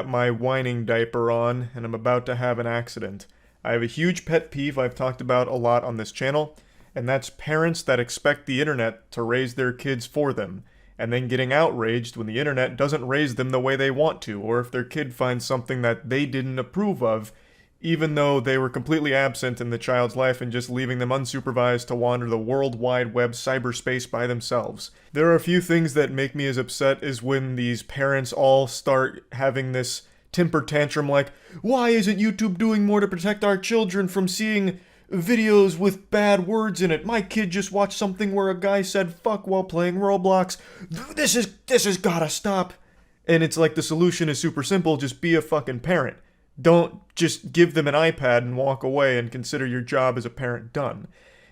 got my whining diaper on and I'm about to have an accident. I have a huge pet peeve I've talked about a lot on this channel, and that's parents that expect the internet to raise their kids for them, and then getting outraged when the internet doesn't raise them the way they want to, or if their kid finds something that they didn't approve of, even though they were completely absent in the child's life and just leaving them unsupervised to wander the World Wide Web cyberspace by themselves. There are a few things that make me as upset as when these parents all start having this temper tantrum like, why isn't YouTube doing more to protect our children from seeing videos with bad words in it? My kid just watched something where a guy said fuck while playing Roblox. This has gotta stop. And it's like the solution is super simple, just be a fucking parent. Don't just give them an iPad and walk away and consider your job as a parent done.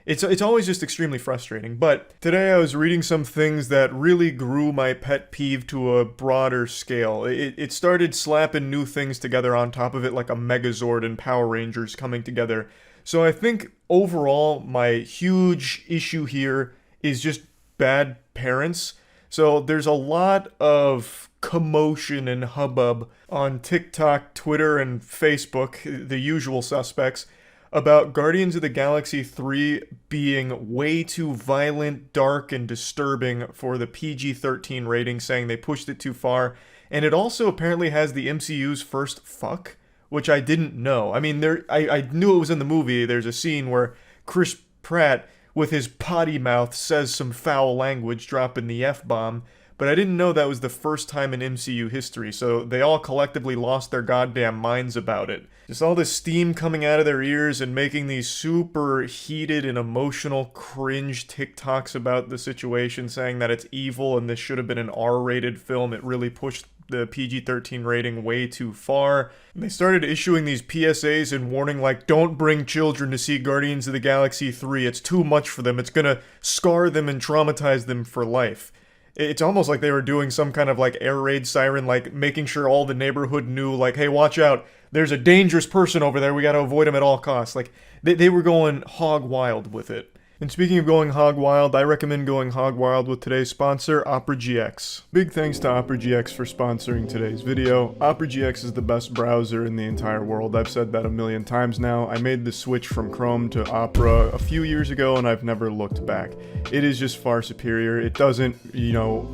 It's always just extremely frustrating, but today I was reading some things that really grew my pet peeve to a broader scale. It started slapping new things together on top of it like a Megazord and Power Rangers coming together. So I think overall my huge issue here is just bad parents. So there's a lot of commotion and hubbub on TikTok, Twitter, and Facebook, the usual suspects, about Guardians of the Galaxy 3 being way too violent, dark, and disturbing for the PG-13 rating, saying they pushed it too far. And it also apparently has the MCU's first fuck, which I didn't know. I mean, I knew it was in the movie. There's a scene where Chris Pratt, with his potty mouth, says some foul language, dropping the F-bomb. But I didn't know that was the first time in MCU history, so they all collectively lost their goddamn minds about it. Just all this steam coming out of their ears and making these super heated and emotional cringe TikToks about the situation, saying that it's evil and this should have been an R-rated film. It really pushed the PG-13 rating way too far. And they started issuing these PSAs and warning like, don't bring children to see Guardians of the Galaxy 3. It's too much for them. It's gonna scar them and traumatize them for life. It's almost like they were doing some kind of like air raid siren, like making sure all the neighborhood knew, like, hey, watch out, there's a dangerous person over there, we gotta avoid him at all costs. Like, they were going hog wild with it. And speaking of going hog wild, I recommend going hog wild with today's sponsor, Opera GX. Big thanks to Opera GX for sponsoring today's video. Opera GX is the best browser in the entire world. I've said that a million times now. I made the switch from Chrome to Opera a few years ago and I've never looked back. It is just far superior. It doesn't,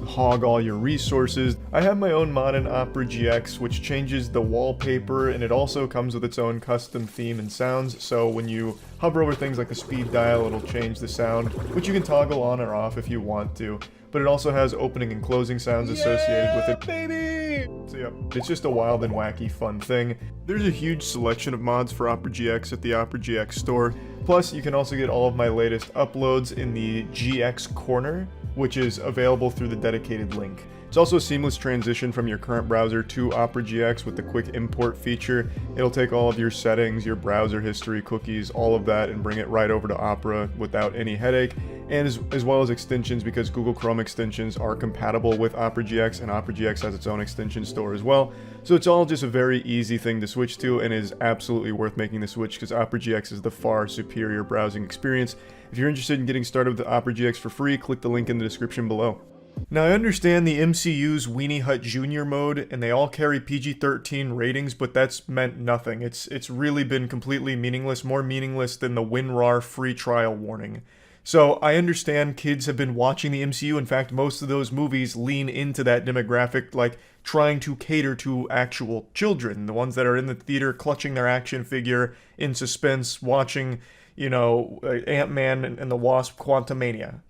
hog all your resources. I have my own mod in Opera GX which changes the wallpaper, and it also comes with its own custom theme and sounds, so when you hover over things like the speed dial, it'll change the sound, which you can toggle on or off if you want to, but it also has opening and closing sounds associated with it. Baby! So yeah, it's just a wild and wacky fun thing. There's a huge selection of mods for Opera GX at the Opera GX store. Plus, you can also get all of my latest uploads in the GX Corner, which is available through the dedicated link. It's also a seamless transition from your current browser to Opera GX with the quick import feature. It'll take all of your settings, your browser history, cookies, all of that, and bring it right over to Opera without any headache, and as well as extensions, because Google Chrome extensions are compatible with Opera GX, and Opera GX has its own extension store as well. So it's all just a very easy thing to switch to, and is absolutely worth making the switch because Opera GX is the far superior browsing experience. If you're interested in getting started with the Opera GX for free, click the link in the description below. Now, I understand the MCU's Weenie Hut Jr. mode, and they all carry PG-13 ratings, but that's meant nothing. It's really been completely meaningless, more meaningless than the WinRAR free trial warning. So, I understand kids have been watching the MCU. In fact, most of those movies lean into that demographic, like trying to cater to actual children. The ones that are in the theater clutching their action figure in suspense, watching, Ant-Man and the Wasp Quantumania.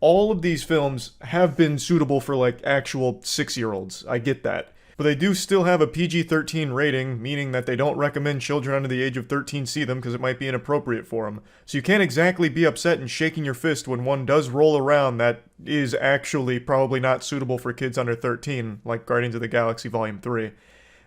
All of these films have been suitable for, actual 6-year-olds. I get that. But they do still have a PG-13 rating, meaning that they don't recommend children under the age of 13 see them because it might be inappropriate for them. So you can't exactly be upset and shaking your fist when one does roll around that is actually probably not suitable for kids under 13, like Guardians of the Galaxy Volume 3.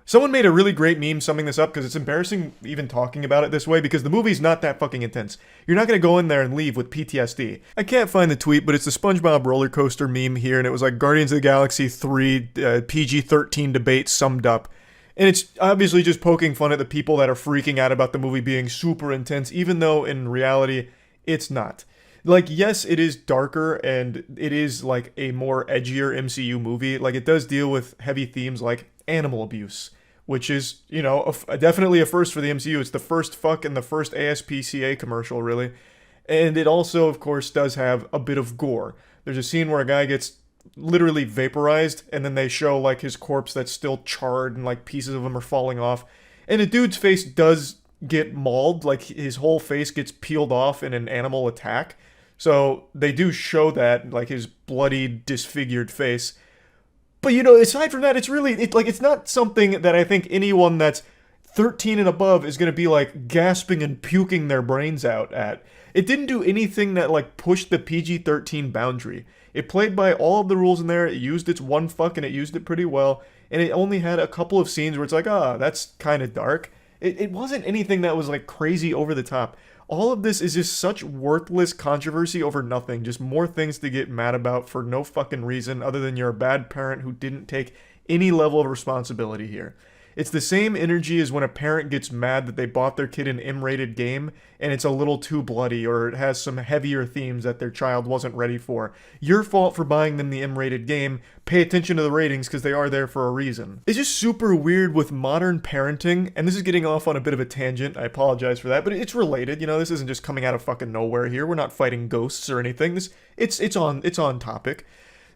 Someone made a really great meme summing this up because it's embarrassing even talking about it this way because the movie's not that fucking intense. You're not going to go in there and leave with PTSD. I can't find the tweet, but it's the SpongeBob roller coaster meme here, and it was like Guardians of the Galaxy 3 PG-13 debate summed up. And it's obviously just poking fun at the people that are freaking out about the movie being super intense, even though in reality, it's not. Yes, it is darker, and it is, a more edgier MCU movie. It does deal with heavy themes like animal abuse, which is, definitely a first for the MCU. It's the first fuck in the first ASPCA commercial, really. And it also, of course, does have a bit of gore. There's a scene where a guy gets literally vaporized, and then they show, like, his corpse that's still charred, and, like, pieces of him are falling off. And a dude's face does get mauled, like, his whole face gets peeled off in an animal attack. So they do show that, like, his bloody, disfigured face. But, aside from that, it's not something that I think anyone that's 13 and above is going to be, like, gasping and puking their brains out at. It didn't do anything that, like, pushed the PG-13 boundary. It played by all of the rules in there, it used its one fuck, and it used it pretty well, and it only had a couple of scenes where it's like, that's kind of dark. It wasn't anything that was, like, crazy over the top. All of this is just such worthless controversy over nothing, just more things to get mad about for no fucking reason other than you're a bad parent who didn't take any level of responsibility here. It's the same energy as when a parent gets mad that they bought their kid an M-rated game and it's a little too bloody or it has some heavier themes that their child wasn't ready for. Your fault for buying them the M-rated game. Pay attention to the ratings because they are there for a reason. It's just super weird with modern parenting, and this is getting off on a bit of a tangent. I apologize for that, but it's related. This isn't just coming out of fucking nowhere here. We're not fighting ghosts or anything. It's on topic.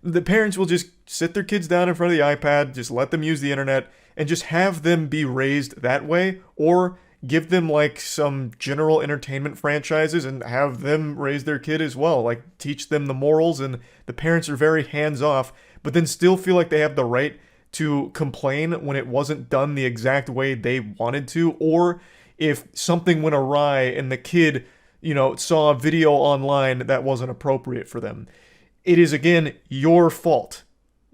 The parents will just sit their kids down in front of the iPad, just let them use the internet, and just have them be raised that way, or give them like some general entertainment franchises and have them raise their kid as well, like teach them the morals, and the parents are very hands-off, but then still feel like they have the right to complain when it wasn't done the exact way they wanted to, or if something went awry and the kid, saw a video online that wasn't appropriate for them. It is, again, your fault.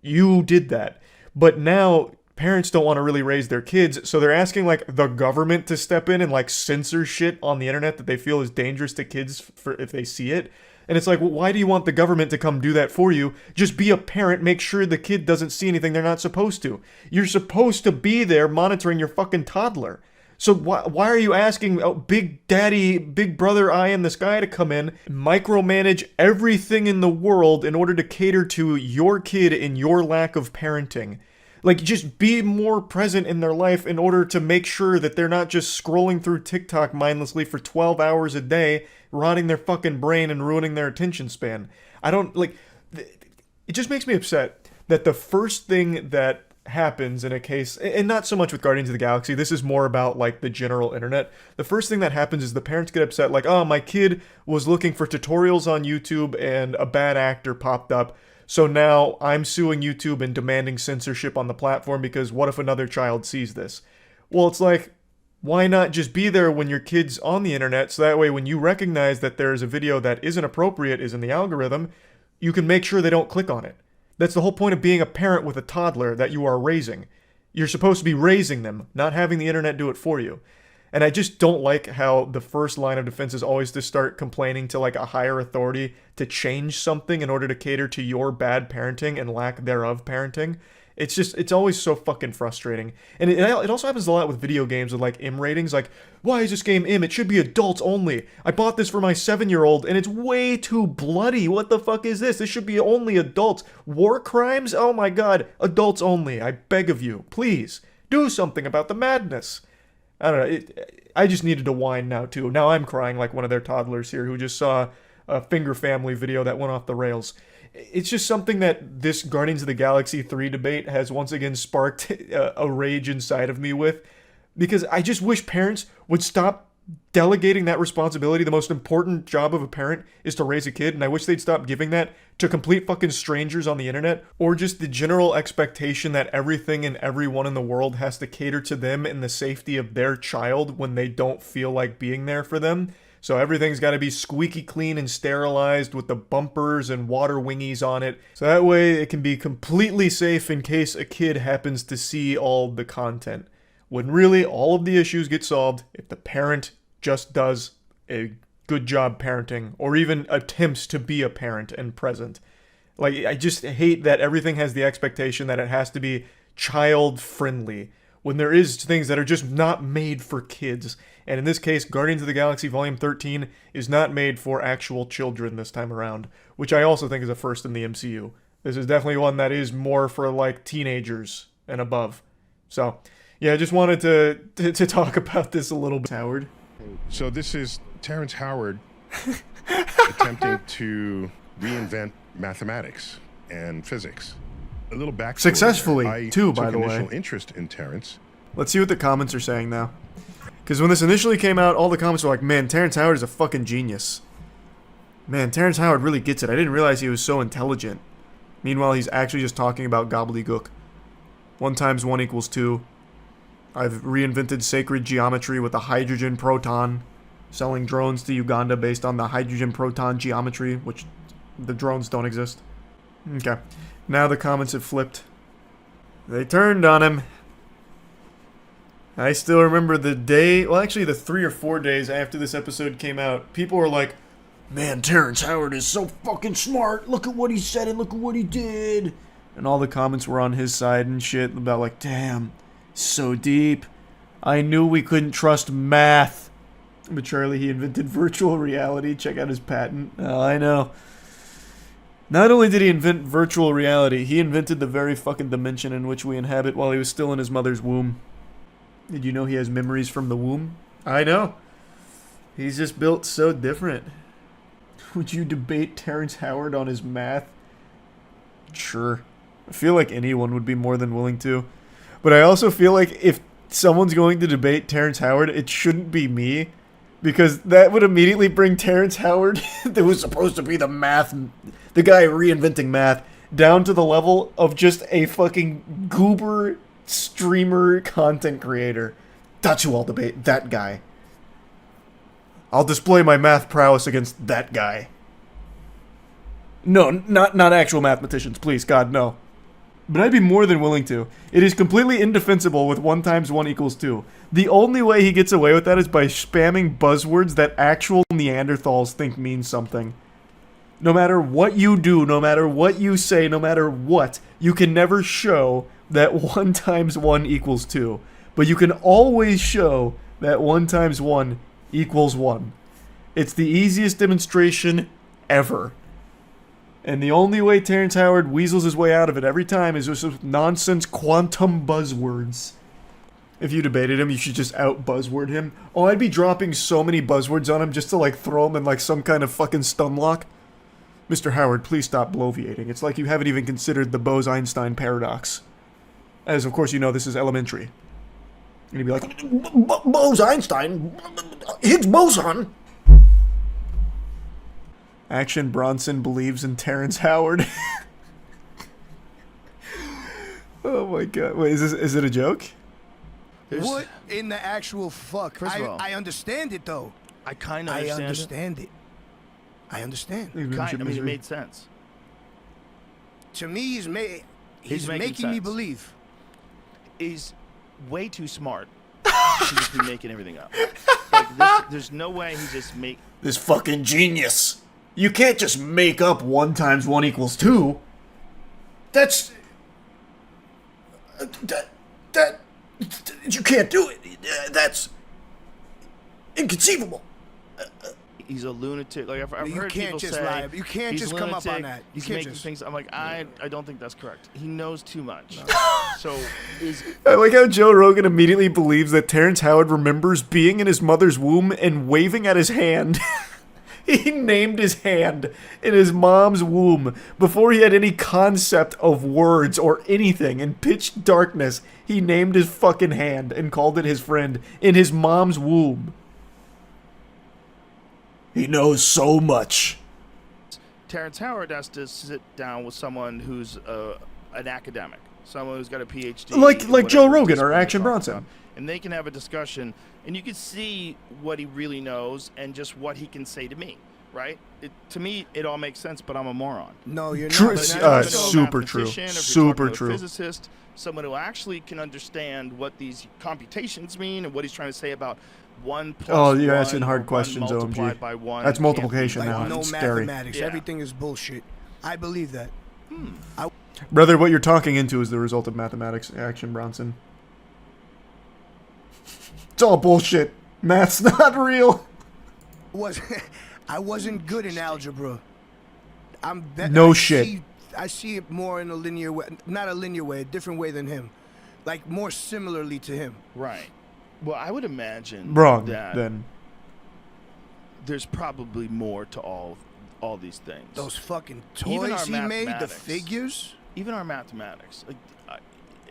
You did that. But now parents don't want to really raise their kids, so they're asking, like, the government to step in and, like, censor shit on the internet that they feel is dangerous to kids for if they see it. And it's like, well, why do you want the government to come do that for you? Just be a parent, make sure the kid doesn't see anything they're not supposed to. You're supposed to be there monitoring your fucking toddler. So why are you asking Big Daddy, Big Brother Eye in the Sky to come in, micromanage everything in the world in order to cater to your kid and your lack of parenting? Like, just be more present in their life in order to make sure that they're not just scrolling through TikTok mindlessly for 12 hours a day, rotting their fucking brain and ruining their attention span. It just makes me upset that the first thing that happens in a case, and not so much with Guardians of the Galaxy, this is more about, like, the general internet. The first thing that happens is the parents get upset, like, my kid was looking for tutorials on YouTube and a bad actor popped up, so now I'm suing YouTube and demanding censorship on the platform because what if another child sees this? Well, it's like, why not just be there when your kid's on the internet, so that way when you recognize that there's a video that isn't appropriate, is in the algorithm, you can make sure they don't click on it. That's the whole point of being a parent with a toddler that you are raising. You're supposed to be raising them, not having the internet do it for you. And I just don't like how the first line of defense is always to start complaining to, like, a higher authority to change something in order to cater to your bad parenting and lack thereof parenting. It's always so fucking frustrating. And it also happens a lot with video games with, like, M ratings. Like, why is this game M? It should be adults only. I bought this for my 7-year-old and it's way too bloody. What the fuck is this? This should be only adults. War crimes? Oh my god. Adults only. I beg of you. Please. Do something about the madness. I don't know. I just needed to whine now, too. Now I'm crying like one of their toddlers here who just saw a Finger Family video that went off the rails. It's just something that this Guardians of the Galaxy 3 debate has once again sparked a rage inside of me with, because I just wish parents would stop delegating that responsibility. The most important job of a parent is to raise a kid, and I wish they'd stop giving that to complete fucking strangers on the internet, or just the general expectation that everything and everyone in the world has to cater to them and the safety of their child when they don't feel like being there for them. So everything's got to be squeaky clean and sterilized with the bumpers and water wingies on it. So that way it can be completely safe in case a kid happens to see all the content. When really all of the issues get solved if the parent just does a good job parenting, or even attempts to be a parent and present. Like, I just hate that everything has the expectation that it has to be child friendly, when there is things that are just not made for kids. And in this case, Guardians of the Galaxy Volume 13 is not made for actual children this time around, which I also think is a first in the MCU. This is definitely one that is more for, like, teenagers and above. So, yeah, I just wanted to talk about this a little bit, Howard. So this is Terrence Howard attempting to reinvent mathematics and physics. A little backstory. Successfully, too, by the way. I took initial interest in Terrence. Let's see what the comments are saying now. Because when this initially came out, all the comments were like, man, Terrence Howard is a fucking genius. Man, Terrence Howard really gets it. I didn't realize he was so intelligent. Meanwhile, he's actually just talking about gobbledygook. 1 times 1 equals 2. I've reinvented sacred geometry with a hydrogen proton, selling drones to Uganda based on the hydrogen proton geometry, which the drones don't exist. Okay. Now the comments have flipped. They turned on him. I still remember the day, well actually the 3 or 4 days after this episode came out, people were like, man, Terrence Howard is so fucking smart, look at what he said and look at what he did. And all the comments were on his side and shit about like, damn, so deep. I knew we couldn't trust math. But Charlie, he invented virtual reality. Check out his patent. Oh, I know. Not only did he invent virtual reality, he invented the very fucking dimension in which we inhabit while he was still in his mother's womb. Did you know he has memories from the womb? I know. He's just built so different. Would you debate Terrence Howard on his math? Sure. I feel like anyone would be more than willing to. But I also feel like if someone's going to debate Terrence Howard, it shouldn't be me. Because that would immediately bring Terrence Howard, that was supposed to be the guy reinventing math, down to the level of just a fucking goober streamer content creator. That's who I'll debate, that guy. I'll display my math prowess against that guy. No, not actual mathematicians, please, God, no. But I'd be more than willing to. It is completely indefensible with 1 times 1 equals 2. The only way he gets away with that is by spamming buzzwords that actual Neanderthals think mean something. No matter what you do, no matter what you say, no matter what, you can never show that 1 times 1 equals 2. But you can always show that 1 times 1 equals 1. It's the easiest demonstration ever. And the only way Terrence Howard weasels his way out of it every time is just with nonsense quantum buzzwords. If you debated him, you should just out-buzzword him. Oh, I'd be dropping so many buzzwords on him just to, like, throw him in, like, some kind of fucking stun lock. Mr. Howard, please stop bloviating. It's like you haven't even considered the Bose-Einstein paradox. As, of course, you know this is elementary. And he'd be like, Bose-Einstein? Higgs boson? Action Bronson believes in Terrence Howard. Oh my god. Wait, is it a joke? What in the actual fuck? First of all, I understand it though. I kind of understand it. I understand. I mean, it made sense. To me, he's making me believe. He's way too smart to just be making everything up. Like, there's no way he just make... This fucking genius. You can't just make up 1 times 1 equals 2. That's... That... You can't do it. That's... inconceivable. He's a lunatic. Like, I've heard people just say... lie. You can't just lunatic, come up on that. You he's can't making just... things... I'm like, I don't think that's correct. He knows too much. No. So, I like how Joe Rogan immediately believes that Terrence Howard remembers being in his mother's womb and waving at his hand. He named his hand in his mom's womb before he had any concept of words or anything. In pitch darkness, he named his fucking hand and called it his friend in his mom's womb. He knows so much. Terrence Howard has to sit down with someone who's an academic, someone who's got a PhD. Like Joe Rogan or Action Bronson. And they can have a discussion, and you can see what he really knows and just what he can say to me, right? To me, it all makes sense, but I'm a moron. No, you're true, not. Super true. Super true. A physicist, someone who actually can understand what these computations mean and what he's trying to say about 1 plus Oh, you're 1 asking hard questions, OMG. By 1 That's multiplication like, now. No It's scary. mathematics. Yeah. Everything is bullshit. I believe that. Brother, what you're talking into is the result of mathematics, Action Bronson. It's all bullshit. Math's not real. I wasn't good in algebra. No shit. I see it more in a linear way, not a linear way, a different way than him. like more similarly to him. Right. Well, I would imagine Wrong, that then. there's probably more to all these things. Those fucking Even our toys he made, the mathematics. figures. Even our mathematics, like,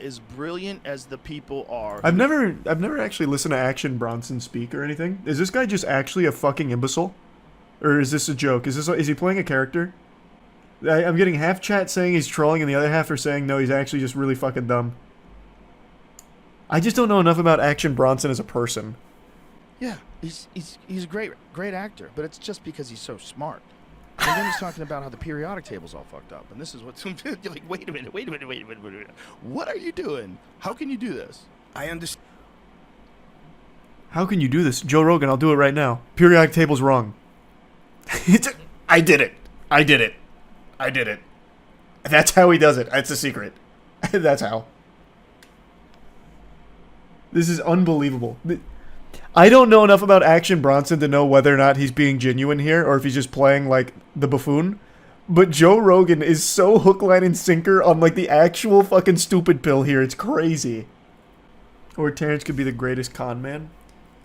as brilliant as the people are. I've never actually listened to Action Bronson speak or anything. Is this guy just actually a fucking imbecile? Or is this a joke? Is he playing a character? I'm getting half chat saying he's trolling and the other half are saying no, he's actually just really fucking dumb. I just don't know enough about Action Bronson as a person. Yeah, he's a great actor, but it's just because he's so smart. And then he's talking about how the periodic table's all fucked up, and this is what's you're like, wait a minute, what are you doing? How can you do this? I understand. How can you do this? Joe Rogan, I'll do it right now. Periodic table's wrong. I did it. That's how he does it. That's the secret. That's how. This is unbelievable. I don't know enough about Action Bronson to know whether or not he's being genuine here or if he's just playing like the buffoon. But Joe Rogan is so hook, line, and sinker on like the actual fucking stupid pill here. It's crazy. Or Terrence could be the greatest con man.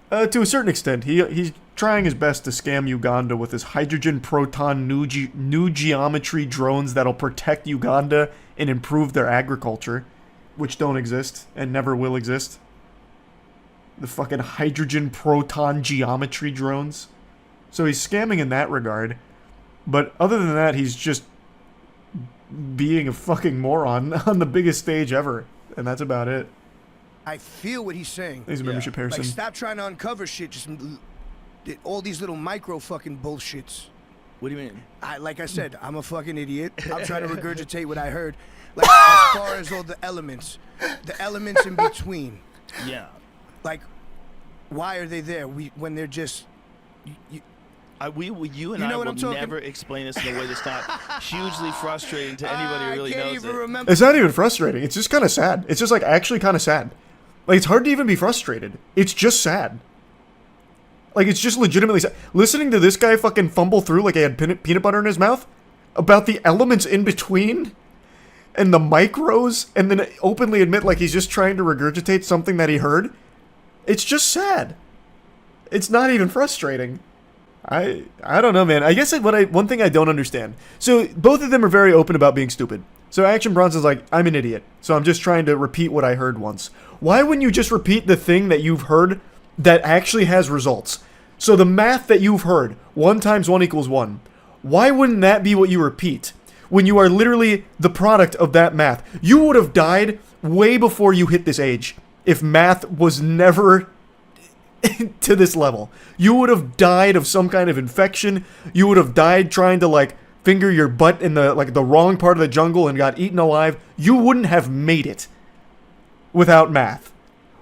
To a certain extent, he's trying his best to scam Uganda with his hydrogen proton new geometry drones that'll protect Uganda and improve their agriculture, which don't exist and never will exist. The fucking hydrogen proton geometry drones. So he's scamming in that regard. But other than that, he's just being a fucking moron on the biggest stage ever. And that's about it. I feel what he's saying. He's a membership person. Like, stop trying to uncover shit. Just all these little micro fucking bullshits. What do you mean? Like I said, I'm a fucking idiot. I'm trying to regurgitate what I heard. Like, as far as all the elements in between. Yeah. Like, why are they there? When they're just. You and You know I what will I'm talking- never explain this in a way that's not hugely frustrating to anybody who really I can't knows even it. remember. It's not even frustrating. It's just kind of sad. It's just like actually kind of sad. Like it's hard to even be frustrated. It's just sad. Like it's just legitimately sad. Listening to this guy fucking fumble through like he had peanut butter in his mouth about the elements in between and the micros and then openly admit like he's just trying to regurgitate something that he heard. It's just sad. It's not even frustrating. I don't know, man. I guess one thing I don't understand. So both of them are very open about being stupid. So Action Bronson's like, I'm an idiot. So I'm just trying to repeat what I heard once. Why wouldn't you just repeat the thing that you've heard that actually has results? So the math that you've heard, 1 × 1 = 1. Why wouldn't that be what you repeat? When you are literally the product of that math. You would have died way before you hit this age if math was never to this level. You would have died of some kind of infection. You would have died trying to like finger your butt in the wrong part of the jungle and got eaten alive. You wouldn't have made it without math.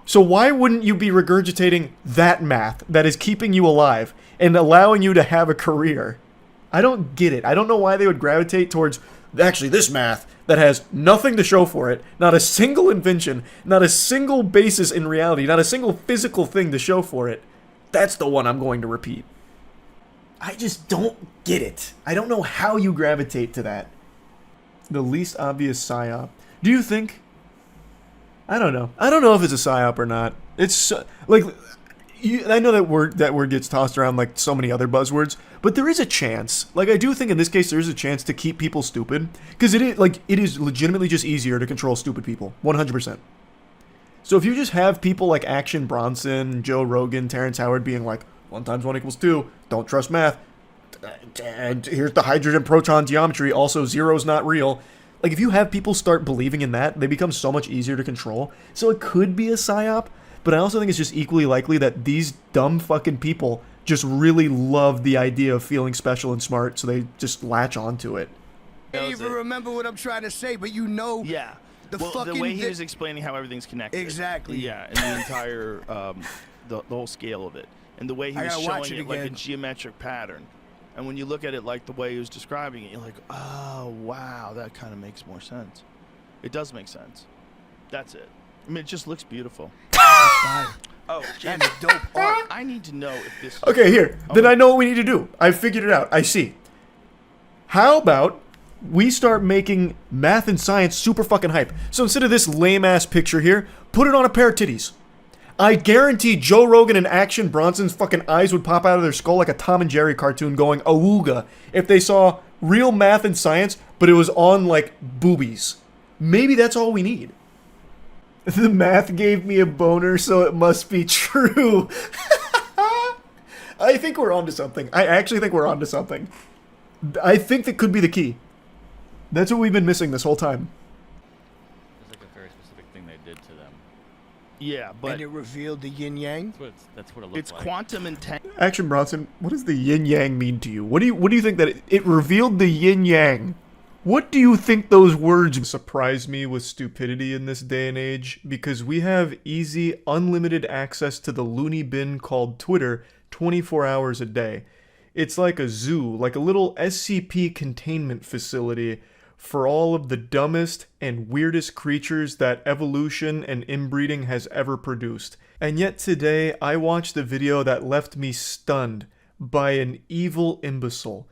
So why wouldn't you be regurgitating that math that is keeping you alive and allowing you to have a career? I don't get it. I don't know why they would gravitate towards actually this math that has nothing to show for it, not a single invention, not a single basis in reality, not a single physical thing to show for it. That's the one I'm going to repeat. I just don't get it. I don't know how you gravitate to that. The least obvious psyop. Do you think? I don't know. I don't know if it's a psyop or not. It's like I know that word gets tossed around like so many other buzzwords, but there is a chance. Like I do think in this case there is a chance to keep people stupid because it is legitimately just easier to control stupid people, 100%. So if you just have people like Action Bronson, Joe Rogan, Terrence Howard being like 1 × 1 = 2, don't trust math, and here's the hydrogen proton geometry, also 0 is not real. Like if you have people start believing in that, they become so much easier to control. So it could be a psyop. But I also think it's just equally likely that these dumb fucking people just really love the idea of feeling special and smart, so they just latch onto it. I can't even remember what I'm trying to say, but you know. Yeah. The way he was explaining how everything's connected. Exactly. Yeah, and the entire, the whole scale of it. And the way he was showing it like a geometric pattern. And when you look at it like the way he was describing it, you're like, oh, wow, that kind of makes more sense. It does make sense. That's it. I mean, it just looks beautiful. Oh, That's dope art. I need to know if this... Okay, here. Then I know what we need to do. I figured it out. I see. How about we start making math and science super fucking hype. So instead of this lame-ass picture here, put it on a pair of titties. I guarantee Joe Rogan and Action Bronson's fucking eyes would pop out of their skull like a Tom and Jerry cartoon going awooga if they saw real math and science, but it was on, like, boobies. Maybe that's all we need. The math gave me a boner, so it must be true. I think we're onto something. I actually think we're onto something. I think that could be the key. That's what we've been missing this whole time. It's like a very specific thing they did to them. Yeah, but and it revealed the yin yang. That's what it looks like. It's quantum intent. Action Bronson, what does the yin yang mean to you? What do you think that it revealed the yin yang? What do you think those words surprise me with stupidity in this day and age? Because we have easy, unlimited access to the loony bin called Twitter 24 hours a day. It's like a zoo, like a little SCP containment facility for all of the dumbest and weirdest creatures that evolution and inbreeding has ever produced. And yet today, I watched a video that left me stunned by an evil imbecile.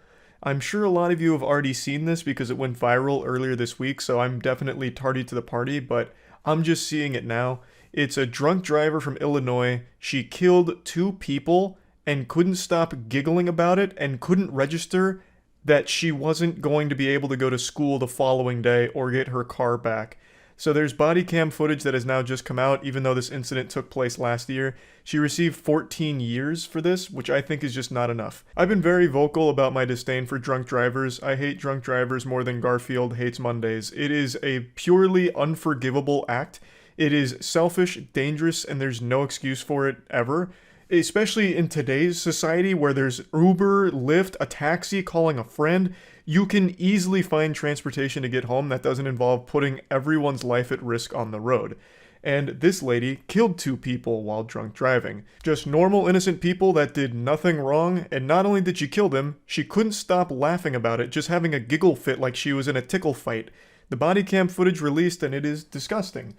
I'm sure a lot of you have already seen this because it went viral earlier this week, so I'm definitely tardy to the party, but I'm just seeing it now. It's a drunk driver from Illinois. She killed 2 people and couldn't stop giggling about it and couldn't register that she wasn't going to be able to go to school the following day or get her car back. So there's body cam footage that has now just come out, even though this incident took place last year. She received 14 years for this, which I think is just not enough. I've been very vocal about my disdain for drunk drivers. I hate drunk drivers more than Garfield hates Mondays. It is a purely unforgivable act. It is selfish, dangerous, and there's no excuse for it ever. Especially in today's society where there's Uber, Lyft, a taxi, calling a friend, you can easily find transportation to get home that doesn't involve putting everyone's life at risk on the road. And this lady killed 2 people while drunk driving. Just normal, innocent people that did nothing wrong, and not only did she kill them, she couldn't stop laughing about it, just having a giggle fit like she was in a tickle fight. The body cam footage released, and it is disgusting.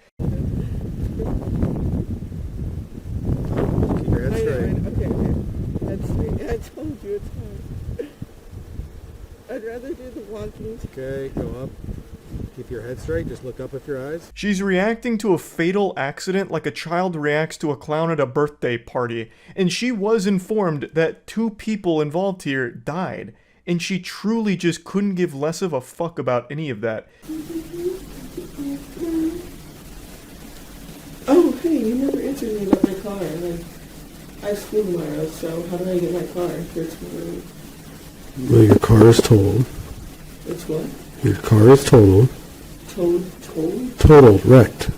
Okay. That's sweet. I told you it's hard. I'd rather do the walking. Okay, go up. Keep your head straight. Just look up with your eyes. She's reacting to a fatal accident like a child reacts to a clown at a birthday party. And she was informed that 2 people involved here died. And she truly just couldn't give less of a fuck about any of that. Oh, hey, you never answered me about my car. I have school tomorrow, so how do I get my car for tomorrow? Well, your car is totaled. It's what? Your car is totaled. Totaled? Totaled, wrecked.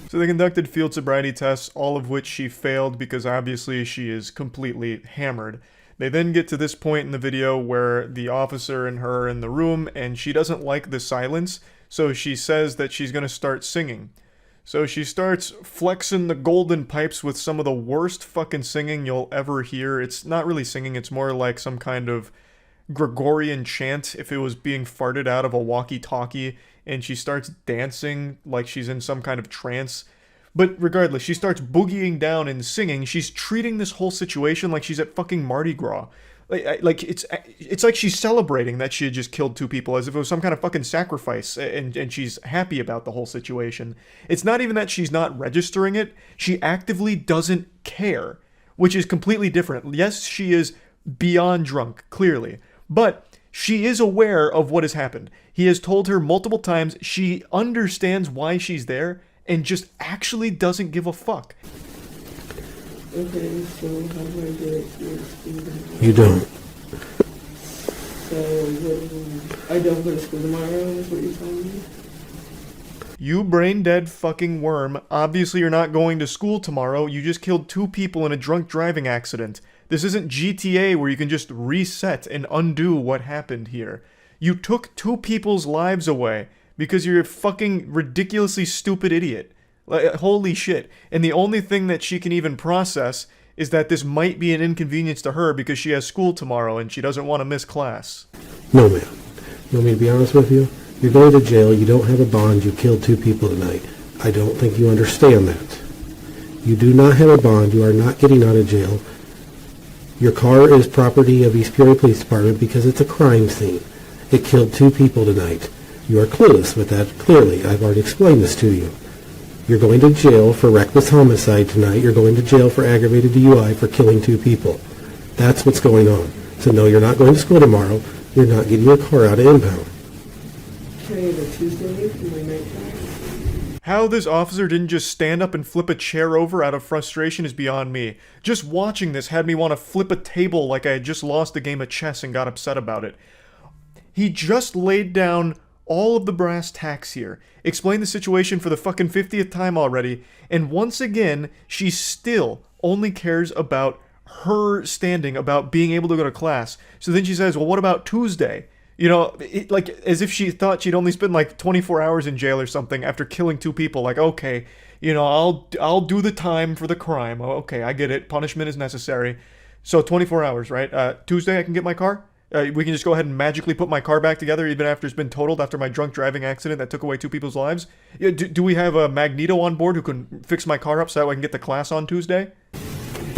So they conducted field sobriety tests, all of which she failed because obviously she is completely hammered. They then get to this point in the video where the officer and her are in the room and she doesn't like the silence, so she says that she's going to start singing. So she starts flexing the golden pipes with some of the worst fucking singing you'll ever hear. It's not really singing, it's more like some kind of Gregorian chant if it was being farted out of a walkie-talkie, and she starts dancing like she's in some kind of trance. But regardless, she starts boogieing down and singing. She's treating this whole situation like she's at fucking Mardi Gras. Like it's like she's celebrating that she had just killed 2 people as if it was some kind of fucking sacrifice, and she's happy about the whole situation. It's not even that she's not registering it. She actively doesn't care, which is completely different. Yes, she is beyond drunk, clearly, but she is aware of what has happened. He has told her multiple times she understands why she's there and just actually doesn't give a fuck. Okay, so how do I get it to school? You don't. So I don't go to school tomorrow, is what you're telling me? You brain dead fucking worm. Obviously you're not going to school tomorrow. You just killed 2 people in a drunk driving accident. This isn't GTA where you can just reset and undo what happened here. You took 2 people's lives away because you're a fucking ridiculously stupid idiot. Like, holy shit. And the only thing that she can even process is that this might be an inconvenience to her because she has school tomorrow and she doesn't want to miss class. No, ma'am. You want me to be honest with you? You're going to jail. You don't have a bond. You killed 2 people tonight. I don't think you understand that. You do not have a bond. You are not getting out of jail. Your car is property of East Peoria Police Department because it's a crime scene. It killed 2 people tonight. You are clueless with that, clearly. I've already explained this to you. You're going to jail for reckless homicide tonight. You're going to jail for aggravated DUI for killing 2 people. That's what's going on. So no, you're not going to school tomorrow. You're not getting your car out of impound. Can I have a Tuesday for my night class? How this officer didn't just stand up and flip a chair over out of frustration is beyond me. Just watching this had me want to flip a table like I had just lost a game of chess and got upset about it. He just laid down all of the brass tacks here, explained the situation for the fucking 50th time already, and once again, she still only cares about her standing, about being able to go to class. So then she says, well, what about Tuesday? You know, like, as if she thought she'd only spend like 24 hours in jail or something after killing 2 people. Like, okay, you know, I'll do the time for the crime. Oh, okay, I get it. Punishment is necessary. So 24 hours, right? Tuesday I can get my car? We can just go ahead and magically put my car back together even after it's been totaled after my drunk driving accident that took away 2 people's lives? Do we have a Magneto on board who can fix my car up so that I can get the class on Tuesday?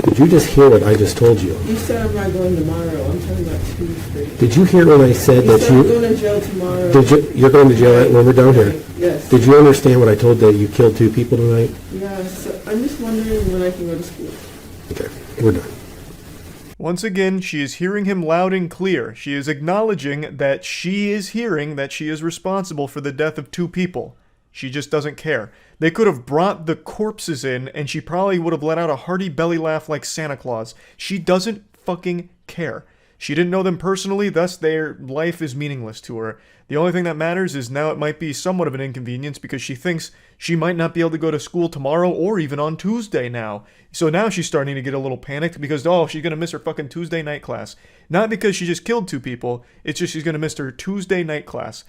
Did you just hear what I just told you? You said I'm not going tomorrow. I'm talking about Tuesday. Did you hear when I said You that said I'm going to jail tomorrow. You're going to jail when we're down here? Yes. Did you understand what I told that you killed 2 people tonight? Yeah, so I'm just wondering when I can go to school. Okay, we're done. Once again, she is hearing him loud and clear. She is acknowledging that she is hearing that she is responsible for the death of 2 people. She just doesn't care. They could have brought the corpses in, and she probably would have let out a hearty belly laugh like Santa Claus. She doesn't fucking care. She didn't know them personally, thus their life is meaningless to her. The only thing that matters is now it might be somewhat of an inconvenience because she thinks she might not be able to go to school tomorrow or even on Tuesday now. So now she's starting to get a little panicked because, oh, she's going to miss her fucking Tuesday night class. Not because she just killed 2 people, it's just she's going to miss her Tuesday night class.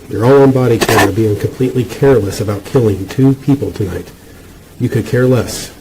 You're all on body camera being completely careless about killing 2 people tonight. You could care less.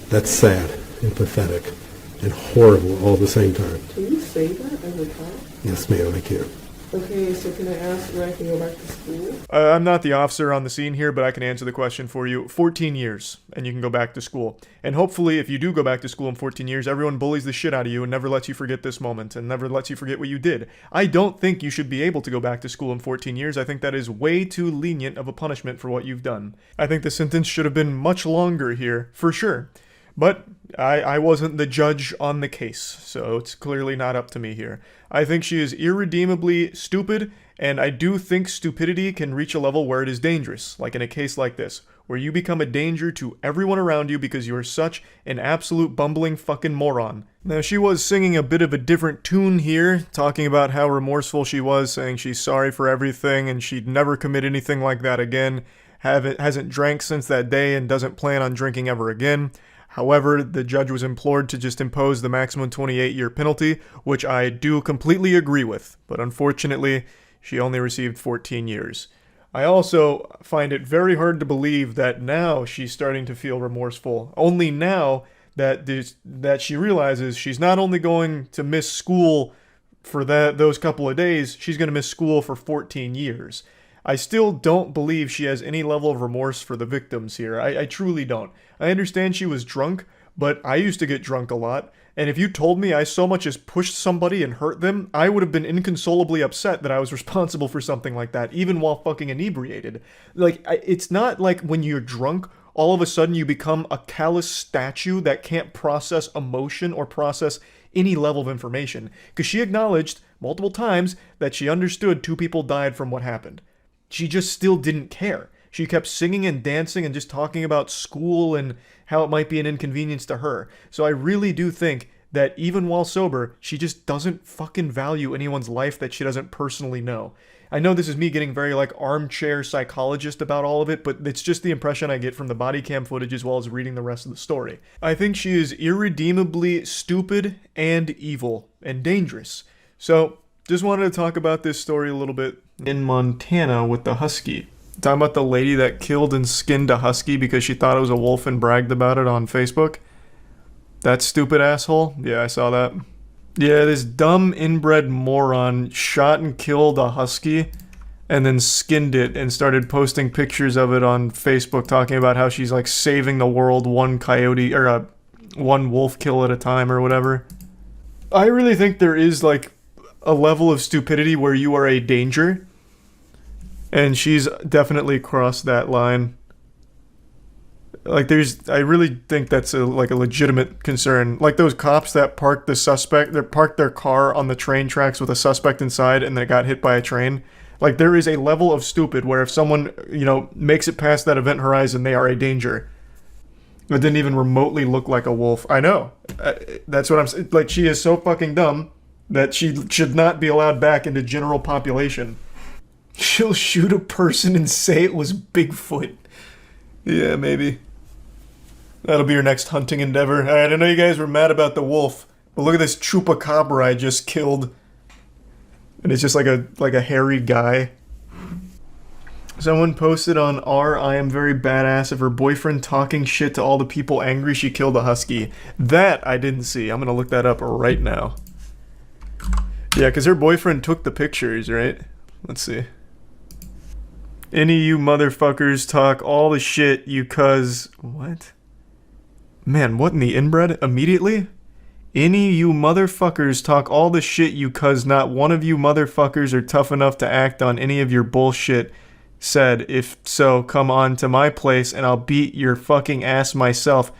That's sad and pathetic and horrible all at the same time. Can you say that as a cop? Yes, ma'am, I can. Okay, so can I ask when I can go back to school? I'm not the officer on the scene here, but I can answer the question for you. 14 years, and you can go back to school. And hopefully, if you do go back to school in 14 years, everyone bullies the shit out of you and never lets you forget this moment, and never lets you forget what you did. I don't think you should be able to go back to school in 14 years. I think that is way too lenient of a punishment for what you've done. I think the sentence should have been much longer here, for sure. But I wasn't the judge on the case, so it's clearly not up to me here. I think she is irredeemably stupid, and I do think stupidity can reach a level where it is dangerous, like in a case like this, where you become a danger to everyone around you because you are such an absolute bumbling fucking moron. Now, she was singing a bit of a different tune here, talking about how remorseful she was, saying she's sorry for everything and she'd never commit anything like that again, hasn't drank since that day and doesn't plan on drinking ever again. However, the judge was implored to just impose the maximum 28-year penalty, which I do completely agree with, but unfortunately, she only received 14 years. I also find it very hard to believe that now she's starting to feel remorseful, only now that she realizes she's not only going to miss school for those couple of days, she's going to miss school for 14 years. I still don't believe she has any level of remorse for the victims here. I truly don't. I understand she was drunk, but I used to get drunk a lot, and if you told me I so much as pushed somebody and hurt them, I would have been inconsolably upset that I was responsible for something like that, even while fucking inebriated. Like, it's not like when you're drunk, all of a sudden you become a callous statue that can't process emotion or process any level of information. Because she acknowledged multiple times that she understood 2 people died from what happened. She just still didn't care. She kept singing and dancing and just talking about school and how it might be an inconvenience to her. So I really do think that even while sober, she just doesn't fucking value anyone's life that she doesn't personally know. I know this is me getting very like armchair psychologist about all of it, but it's just the impression I get from the body cam footage as well as reading the rest of the story. I think she is irredeemably stupid and evil and dangerous. So just wanted to talk about this story a little bit. In Montana with the husky. Talking about the lady that killed and skinned a husky because she thought it was a wolf and bragged about it on Facebook. That stupid asshole? Yeah, I saw that. Yeah, this dumb inbred moron shot and killed a husky. and then skinned it and started posting pictures of it on Facebook, talking about how she's like saving the world one coyote or one wolf kill at a time or whatever. I really think there is like a level of stupidity where you are a danger, and she's definitely crossed that line. Like I really think that's a legitimate concern. Like those cops that parked their car on the train tracks with a suspect inside and they got hit by a train. Like there is a level of stupid where if someone, makes it past that event horizon, they are a danger. It didn't even remotely look like a wolf. I know. That's what I'm saying. Like she is so fucking dumb that she should not be allowed back into general population. She'll shoot a person and say it was Bigfoot. Yeah, maybe. That'll be your next hunting endeavor. Alright, I know you guys were mad about the wolf, but look at this chupacabra I just killed. And it's just like a hairy guy. Someone posted on I am very badass of her boyfriend talking shit to all the people angry she killed a husky. That I didn't see. I'm gonna look that up right now. Yeah, because her boyfriend took the pictures, right? Let's see. Any of you motherfuckers talk all the shit you cuz... What? Man, what in the inbred? Immediately? Any of you motherfuckers talk all the shit you cuz not one of you motherfuckers are tough enough to act on any of your bullshit said. If so, come on to my place and I'll beat your fucking ass myself.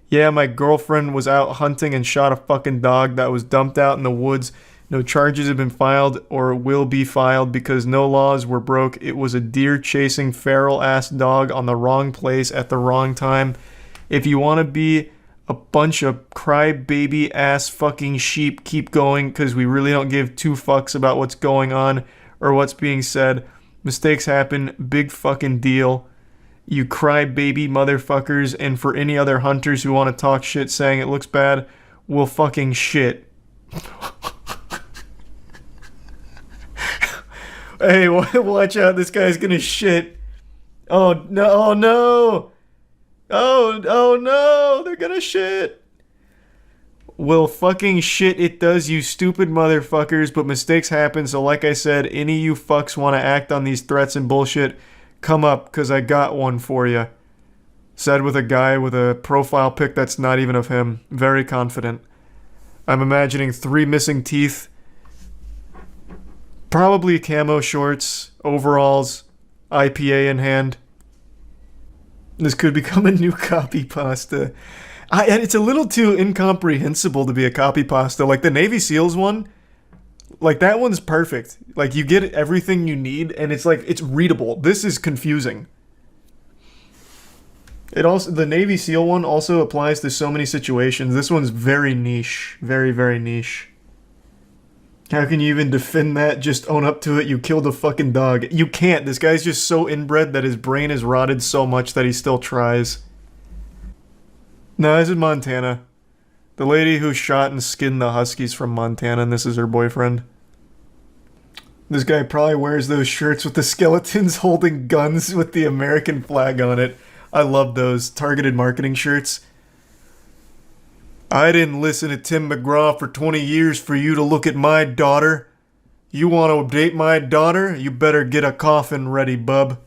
Yeah, my girlfriend was out hunting and shot a fucking dog that was dumped out in the woods. No charges have been filed or will be filed because no laws were broke. It was a deer-chasing feral-ass dog on the wrong place at the wrong time. If you want to be a bunch of crybaby-ass fucking sheep, keep going, because we really don't give two fucks about what's going on or what's being said. Mistakes happen. Big fucking deal. You crybaby motherfuckers, and for any other hunters who want to talk shit saying it looks bad, we'll fucking shit. Hey, watch out, this guy's gonna shit. Oh no, oh no! Oh no, they're gonna shit. Well, fucking shit it does, you stupid motherfuckers, but mistakes happen, so like I said, any of you fucks want to act on these threats and bullshit, come up, cause I got one for you. Said with a guy with a profile pic that's not even of him. Very confident. I'm imagining 3 missing teeth. Probably camo shorts, overalls, IPA in hand. This could become a new copy pasta. And it's a little too incomprehensible to be a copy pasta. Like the Navy SEALs one, like that one's perfect. Like you get everything you need and it's like, it's readable. This is confusing. The Navy SEAL one also applies to so many situations. This one's very niche. Very, very niche. How can you even defend that? Just own up to it. You killed a fucking dog. You can't. This guy's just so inbred that his brain is rotted so much that he still tries. No, this is Montana. The lady who shot and skinned the huskies from Montana, and this is her boyfriend. This guy probably wears those shirts with the skeletons holding guns with the American flag on it. I love those targeted marketing shirts. I didn't listen to Tim McGraw for 20 years for you to look at my daughter. You want to date my daughter? You better get a coffin ready, bub.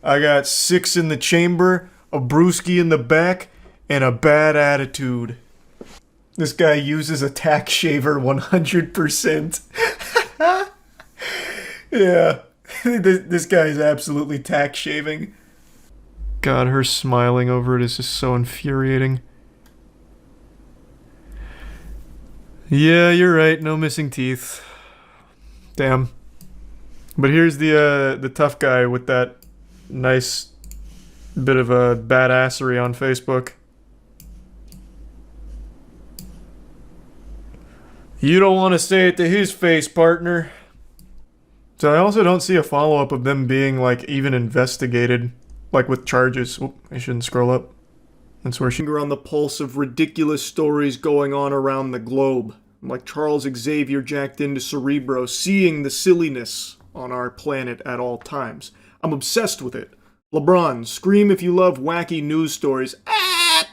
I got 6 in the chamber, a brewski in the back, and a bad attitude. This guy uses a tack shaver 100%. Yeah, this guy is absolutely tack shaving. God, her smiling over it is just so infuriating. Yeah, you're right. No missing teeth. Damn. But here's the tough guy with that nice bit of a badassery on Facebook. You don't want to say it to his face, partner. So I also don't see a follow-up of them being, like, even investigated, like, with charges. Oop, I shouldn't scroll up. That's where she's on the pulse of ridiculous stories going on around the globe. Like Charles Xavier jacked into Cerebro, seeing the silliness on our planet at all times. I'm obsessed with it. LeBron, scream if you love wacky news stories. Ah!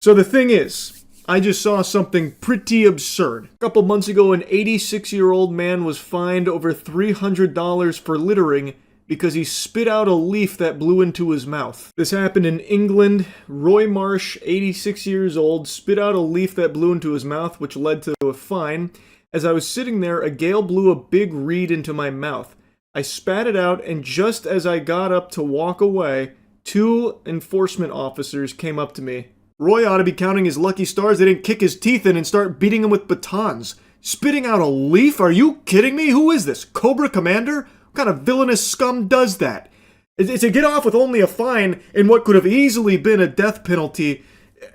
So the thing is, I just saw something pretty absurd. A couple months ago, an 86-year-old man was fined over $300 for littering because he spit out a leaf that blew into his mouth. This happened in England. Roy Marsh, 86 years old, spit out a leaf that blew into his mouth, which led to a fine. As I was sitting there, a gale blew a big reed into my mouth. I spat it out, and just as I got up to walk away, 2 enforcement officers came up to me. Roy ought to be counting his lucky stars they didn't kick his teeth in and start beating him with batons. Spitting out a leaf? Are you kidding me? Who is this? Cobra Commander? What kind of villainous scum does that? To get off with only a fine and what could have easily been a death penalty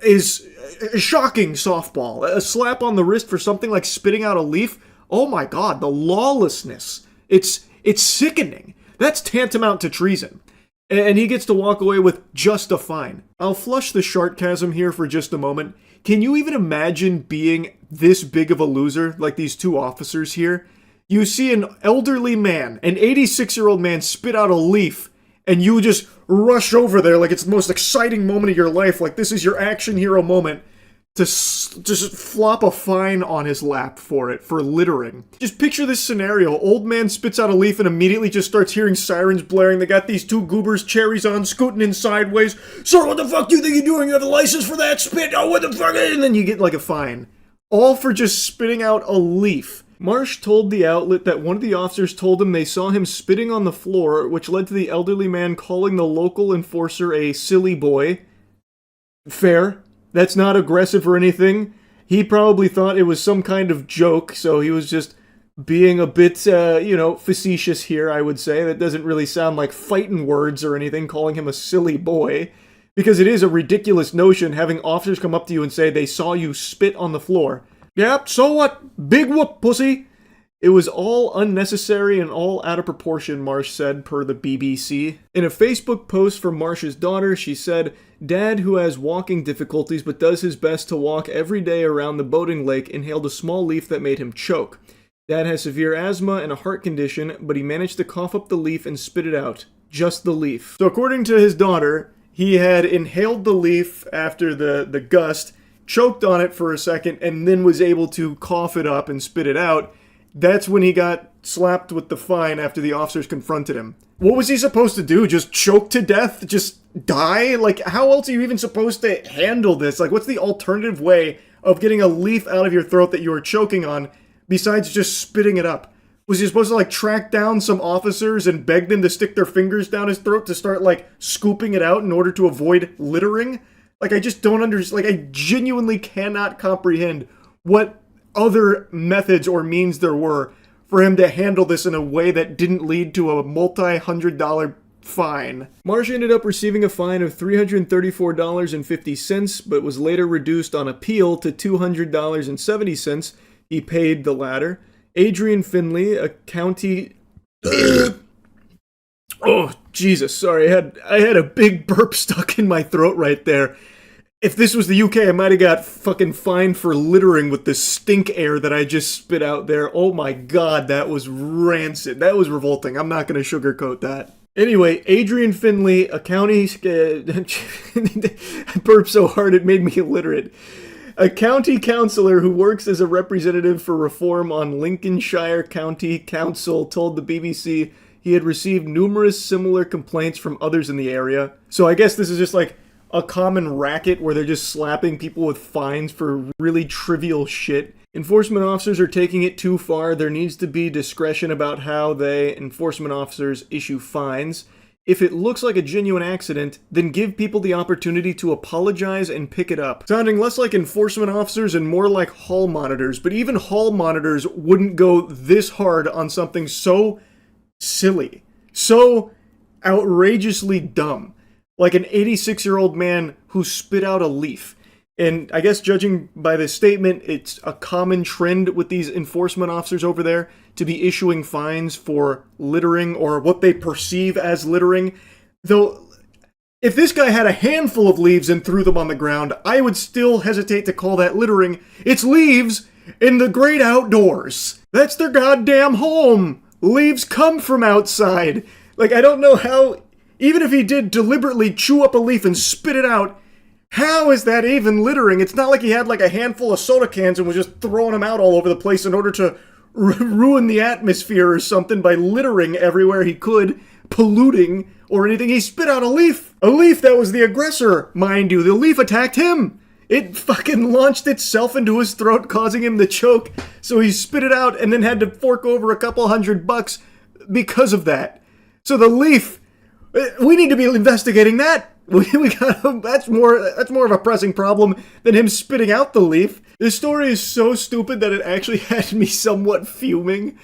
is a shocking softball. A slap on the wrist for something like spitting out a leaf? Oh my god, the lawlessness. It's sickening. That's tantamount to treason. And he gets to walk away with just a fine. I'll flush the sarcasm here for just a moment. Can you even imagine being this big of a loser like these 2 officers here? You see an elderly man, an 86-year-old man, spit out a leaf, and you just rush over there like it's the most exciting moment of your life, like this is your action hero moment, to just flop a fine on his lap for it, for littering. Just picture this scenario. Old man spits out a leaf and immediately just starts hearing sirens blaring. They got these 2 goobers, cherries on, scooting in sideways. Sir, what the fuck do you think you're doing? You have a license for that spit? Oh, what the fuck? And then you get like a fine. All for just spitting out a leaf. Marsh told the outlet that one of the officers told him they saw him spitting on the floor, which led to the elderly man calling the local enforcer a silly boy. Fair. That's not aggressive or anything. He probably thought it was some kind of joke, so he was just being a bit, facetious here, I would say. That doesn't really sound like fighting words or anything, calling him a silly boy. Because it is a ridiculous notion having officers come up to you and say they saw you spit on the floor. Yep, so what? Big whoop, pussy. It was all unnecessary and all out of proportion, Marsh said, per the BBC. In a Facebook post from Marsh's daughter, she said, Dad, who has walking difficulties but does his best to walk every day around the boating lake, inhaled a small leaf that made him choke. Dad has severe asthma and a heart condition, but he managed to cough up the leaf and spit it out. Just the leaf. So according to his daughter, he had inhaled the leaf after the gust, choked on it for a second, and then was able to cough it up and spit it out. That's when he got slapped with the fine after the officers confronted him. What was he supposed to do? Just choke to death? Just die? Like, how else are you even supposed to handle this? Like, what's the alternative way of getting a leaf out of your throat that you are choking on besides just spitting it up? Was he supposed to, like, track down some officers and beg them to stick their fingers down his throat to start, like, scooping it out in order to avoid littering? Like, I just don't understand. Like, I genuinely cannot comprehend what other methods or means there were for him to handle this in a way that didn't lead to a multi-$100 fine. Marsh ended up receiving a fine of $334.50, but was later reduced on appeal to $200.70. He paid the latter. Adrian Finley, a county... Oh, Jesus, sorry, I had a big burp stuck in my throat right there. If this was the UK, I might have got fucking fined for littering with the stink air that I just spit out there. Oh my god, that was rancid. That was revolting. I'm not going to sugarcoat that. Anyway, Adrian Finley, a county... I burped so hard it made me illiterate. A county councillor who works as a representative for reform on Lincolnshire County Council told the BBC he had received numerous similar complaints from others in the area. So I guess this is just like a common racket where they're just slapping people with fines for really trivial shit. Enforcement officers are taking it too far. There needs to be discretion about how enforcement officers issue fines. If it looks like a genuine accident, then give people the opportunity to apologize and pick it up. Sounding less like enforcement officers and more like hall monitors, but even hall monitors wouldn't go this hard on something so silly, so outrageously dumb. Like an 86-year-old man who spit out a leaf. And I guess judging by this statement, it's a common trend with these enforcement officers over there to be issuing fines for littering or what they perceive as littering. Though, if this guy had a handful of leaves and threw them on the ground, I would still hesitate to call that littering. It's leaves in the great outdoors. That's their goddamn home. Leaves come from outside. Like, I don't know how... Even if he did deliberately chew up a leaf and spit it out, How is that even littering? It's not like he had like a handful of soda cans and was just throwing them out all over the place in order to ruin the atmosphere or something by littering everywhere he could, polluting or anything. He spit out a leaf. A leaf that was the aggressor, mind you. The leaf attacked him. It fucking launched itself into his throat, causing him to choke. So he spit it out and then had to fork over a couple $100 because of that. So the leaf, we need to be investigating that. We got that's more of a pressing problem than him spitting out the leaf. This story is so stupid that it actually had me somewhat fuming,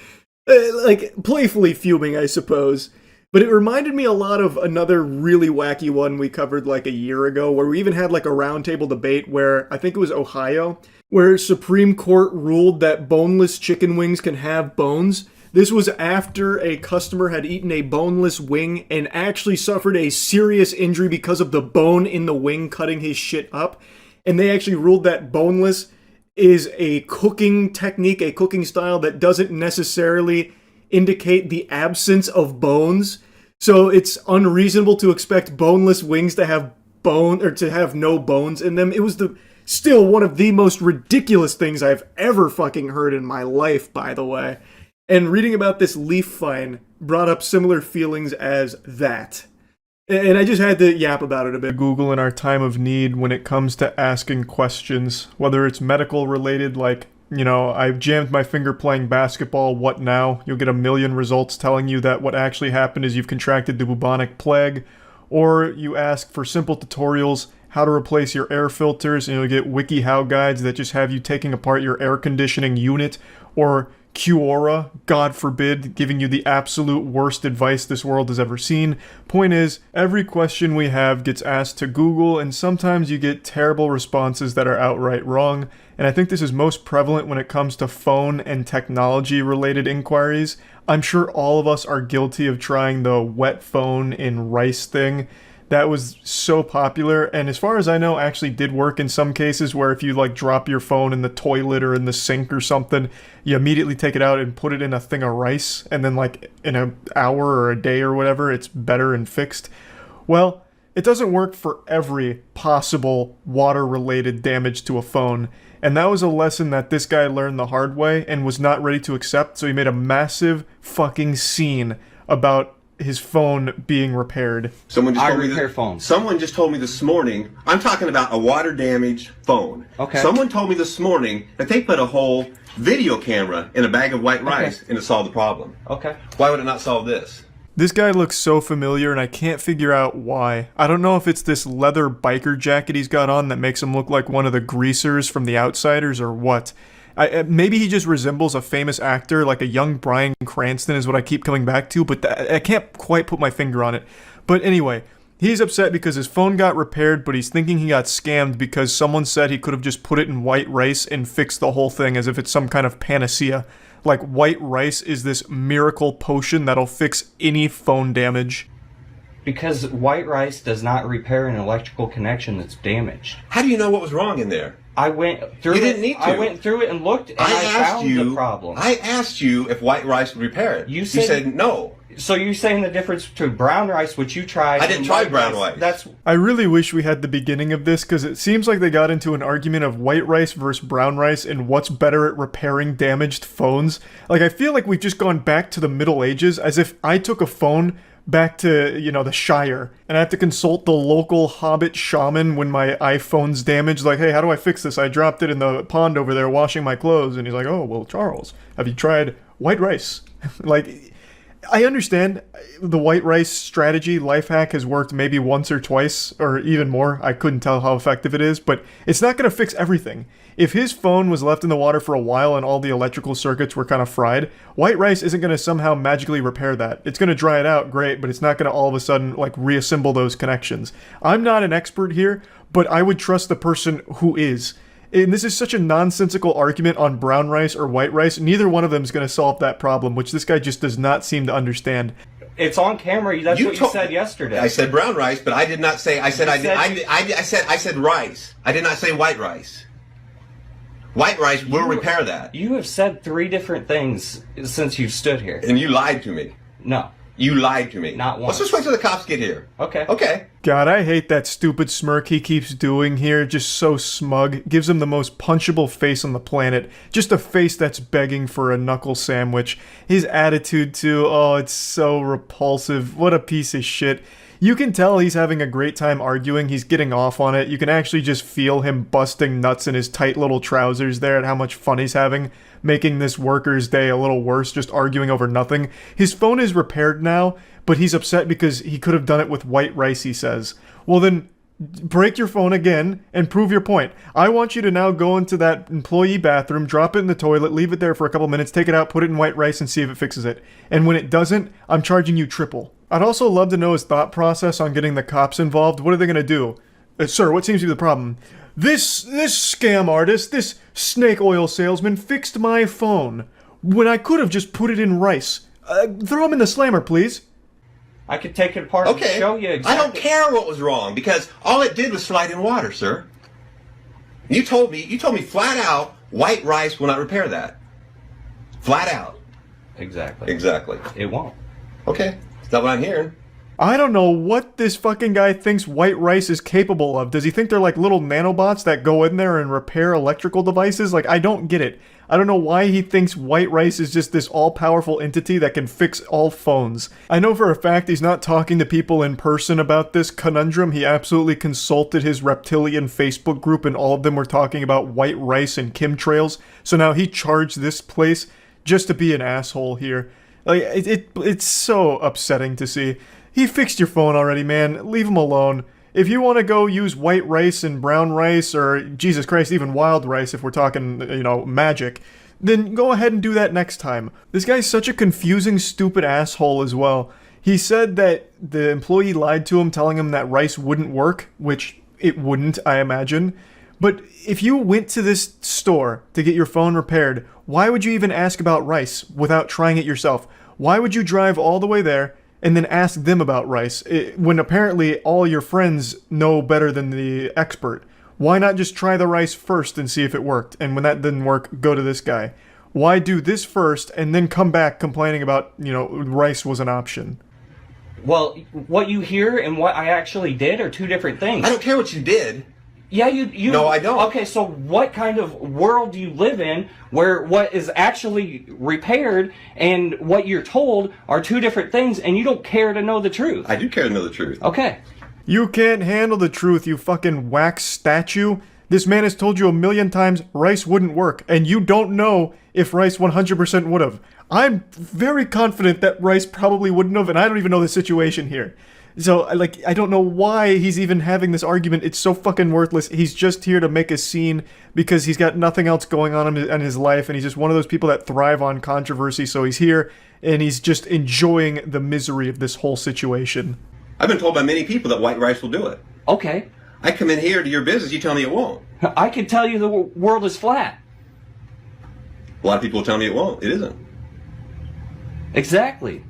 like playfully fuming, I suppose. But it reminded me a lot of another really wacky one we covered like a year ago, where we even had like a roundtable debate where I think it was Ohio, where Supreme Court ruled that boneless chicken wings can have bones. This was after a customer had eaten a boneless wing and actually suffered a serious injury because of the bone in the wing cutting his shit up. And they actually ruled that boneless is a cooking technique, a cooking style that doesn't necessarily indicate the absence of bones. So it's unreasonable to expect boneless wings to have to have no bones in them. It was still one of the most ridiculous things I've ever fucking heard in my life, by the way. And reading about this leaf fine brought up similar feelings as that. And I just had to yap about it a bit. Google in our time of need when it comes to asking questions, whether it's medical related, like, you know, I've jammed my finger playing basketball, what now? You'll get a million results telling you that what actually happened is you've contracted the bubonic plague. Or you ask for simple tutorials, how to replace your air filters, and you'll get WikiHow guides that just have you taking apart your air conditioning unit. Or Quora, God forbid, giving you the absolute worst advice this world has ever seen. Point is, every question we have gets asked to Google, and sometimes you get terrible responses that are outright wrong. And I think this is most prevalent when it comes to phone and technology-related inquiries. I'm sure all of us are guilty of trying the wet phone in rice thing. That was so popular, and as far as I know, actually did work in some cases where if you like drop your phone in the toilet or in the sink or something, you immediately take it out and put it in a thing of rice, and then like in an hour or a day or whatever, it's better and fixed. Well, it doesn't work for every possible water-related damage to a phone, and that was a lesson that this guy learned the hard way and was not ready to accept, so he made a massive fucking scene about his phone being repaired. Someone just told me this morning, I'm talking about a water damaged phone. Okay. Someone told me this morning that they put a whole video camera in a bag of white rice and it solved the problem. Okay. Why would it not solve this? This guy looks so familiar and I can't figure out why. I don't know if it's this leather biker jacket he's got on that makes him look like one of the greasers from The Outsiders or what. Maybe he just resembles a famous actor, like a young Bryan Cranston is what I keep coming back to, but I can't quite put my finger on it. But anyway, he's upset because his phone got repaired, but he's thinking he got scammed because someone said he could have just put it in white rice and fixed the whole thing as if it's some kind of panacea. Like white rice is this miracle potion that'll fix any phone damage. Because white rice does not repair an electrical connection that's damaged. How do you know what was wrong in there? I went through You didn't need to. I went through it and looked, and I found the problem. I asked you if white rice would repair it. You said no. So you're saying the difference between brown rice, which you tried... I didn't try brown rice. I really wish we had the beginning of this, because it seems like they got into an argument of white rice versus brown rice and what's better at repairing damaged phones. Like, I feel like we've just gone back to the Middle Ages, as if I took a phone back to, you know, the Shire, and I have to consult the local hobbit shaman when my iPhone's damaged, like, hey, how do I fix this? I dropped it in the pond over there washing my clothes, and he's like, oh, well, Charles, have you tried white rice? Like, I understand the white rice strategy, life hack has worked maybe once or twice, or even more. I couldn't tell how effective it is, but it's not going to fix everything. If his phone was left in the water for a while and all the electrical circuits were kind of fried, white rice isn't going to somehow magically repair that. It's going to dry it out, great, but it's not going to all of a sudden, like, reassemble those connections. I'm not an expert here, but I would trust the person who is. And this is such a nonsensical argument on brown rice or white rice. Neither one of them is going to solve that problem, which this guy just does not seem to understand. It's on camera. That's what you said yesterday. I said brown rice, but I did not say. I said I said rice. I did not say white rice. White rice will repair that. You have said 3 different things since you've stood here. And you lied to me. No. You lied to me. Not once. Let's just wait till the cops get here. Okay. Okay. God, I hate that stupid smirk he keeps doing here. Just so smug. Gives him the most punchable face on the planet. Just a face that's begging for a knuckle sandwich. His attitude, too. Oh, it's so repulsive. What a piece of shit. You can tell he's having a great time arguing. He's getting off on it. You can actually just feel him busting nuts in his tight little trousers there at how much fun he's having, making this worker's day a little worse, just arguing over nothing. His phone is repaired now, but he's upset because he could have done it with white rice, he says. Well then, break your phone again and prove your point. I want you to now go into that employee bathroom, drop it in the toilet, leave it there for a couple minutes, take it out, put it in white rice and see if it fixes it. And when it doesn't, I'm charging you triple. I'd also love to know his thought process on getting the cops involved. What are they going to do? Sir, what seems to be the problem? This scam artist, this snake oil salesman fixed my phone when I could have just put it in rice. Throw him in the slammer, please. I could take it apart and show you exactly. I don't care what was wrong because all it did was slide in water, sir. You told me flat out white rice will not repair that. Flat out. Exactly. Exactly. It won't. Okay. Is that what I'm hearing? I don't know what this fucking guy thinks white rice is capable of. Does he think they're like little nanobots that go in there and repair electrical devices? Like, I don't get it. I don't know why he thinks white rice is just this all-powerful entity that can fix all phones. I know for a fact he's not talking to people in person about this conundrum. He absolutely consulted his reptilian Facebook group and all of them were talking about white rice and chemtrails. So now he charged this place just to be an asshole here. Like, it's so upsetting to see. He fixed your phone already, man. Leave him alone. If you want to go use white rice and brown rice, or, Jesus Christ, even wild rice if we're talking, you know, magic, then go ahead and do that next time. This guy's such a confusing, stupid asshole as well. He said that the employee lied to him, telling him that rice wouldn't work, which it wouldn't, I imagine. But if you went to this store to get your phone repaired, why would you even ask about rice without trying it yourself? Why would you drive all the way there and then ask them about rice when apparently all your friends know better than the expert? Why not just try the rice first and see if it worked? And when that didn't work, go to this guy. Why do this first and then come back complaining about, you know, rice was an option? Well, what you hear and what I actually did are two different things. I don't care what you did. Yeah, you. No, I don't. Okay, so what kind of world do you live in where what is actually repaired and what you're told are two different things and you don't care to know the truth? I do care to know the truth. Okay. You can't handle the truth, you fucking wax statue. This man has told you a million times rice wouldn't work, and you don't know if rice 100% would have. I'm very confident that rice probably wouldn't have, and I don't even know the situation here. So, like, I don't know why he's even having this argument. It's so fucking worthless. He's just here to make a scene because he's got nothing else going on in his life, and he's just one of those people that thrive on controversy, so he's here, and he's just enjoying the misery of this whole situation. I've been told by many people that white rice will do it. Okay. I come in here to your business, you tell me it won't. I can tell you the world is flat. A lot of people tell me it won't. It isn't. Exactly.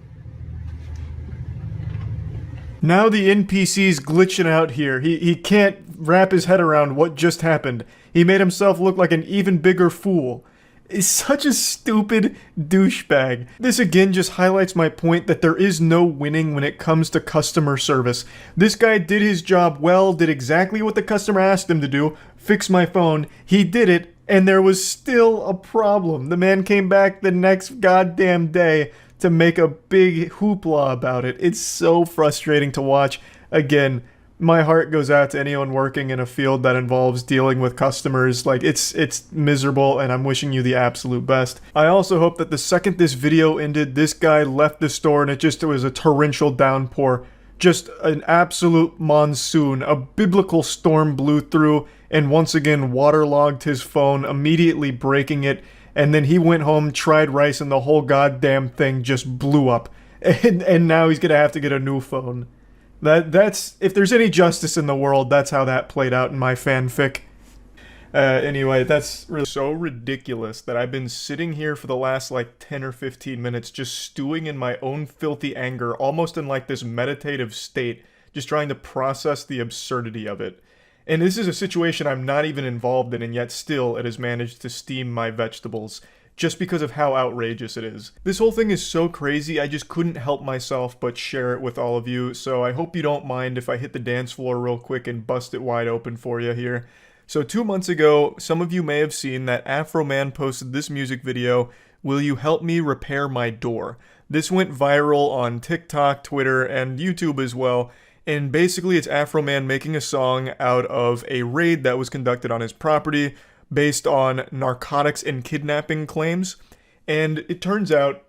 Now the NPC's glitching out here. He can't wrap his head around what just happened. He made himself look like an even bigger fool. He's such a stupid douchebag. This again just highlights my point that there is no winning when it comes to customer service. This guy did his job well, did exactly what the customer asked him to do, fix my phone. He did it, and there was still a problem. The man came back the next goddamn day to make a big hoopla about it. It's so frustrating to watch. Again, my heart goes out to anyone working in a field that involves dealing with customers. Like, it's miserable, and I'm wishing you the absolute best. I also hope that the second this video ended, this guy left the store and it was a torrential downpour. Just an absolute monsoon. A biblical storm blew through and once again waterlogged his phone, immediately breaking it. And then he went home, tried rice, and the whole goddamn thing just blew up. And now he's gonna have to get a new phone. That's if there's any justice in the world, that's how that played out in my fanfic. Anyway, that's really so ridiculous that I've been sitting here for the last like 10 or 15 minutes just stewing in my own filthy anger, almost in like this meditative state, just trying to process the absurdity of it. And this is a situation I'm not even involved in, and yet still it has managed to steam my vegetables. just because of how outrageous it is. This whole thing is so crazy, I just couldn't help myself but share it with all of you, so I hope you don't mind if I hit the dance floor real quick and bust it wide open for you here. So 2 months ago, some of you may have seen that Afroman posted this music video, "Will You Help Me Repair My Door?" This went viral on TikTok, Twitter, and YouTube as well, and basically it's Afroman making a song out of a raid that was conducted on his property based on narcotics and kidnapping claims, and it turns out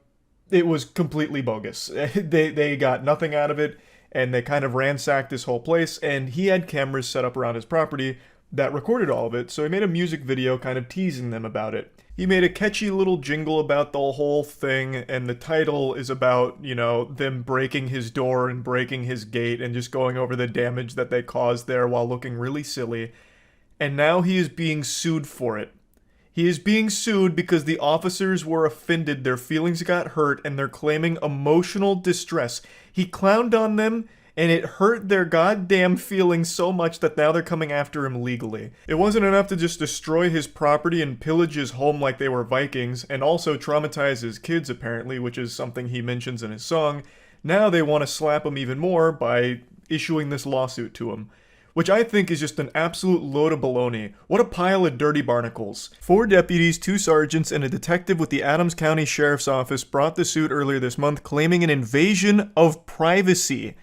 it was completely bogus. They got nothing out of it, and they kind of ransacked this whole place, and he had cameras set up around his property that recorded all of it, so he made a music video kind of teasing them about it. He made a catchy little jingle about the whole thing, and the title is about, you know, them breaking his door and breaking his gate and just going over the damage that they caused there while looking really silly. And now he is being sued for it. He is being sued because the officers were offended, their feelings got hurt, and they're claiming emotional distress. He clowned on them, and it hurt their goddamn feelings so much that now they're coming after him legally. It wasn't enough to just destroy his property and pillage his home like they were Vikings, and also traumatize his kids apparently, which is something he mentions in his song. Now they want to slap him even more by issuing this lawsuit to him, which I think is just an absolute load of baloney. What a pile of dirty barnacles. 4 deputies, 2 sergeants, and a detective with the Adams County Sheriff's Office brought the suit earlier this month, claiming an invasion of privacy.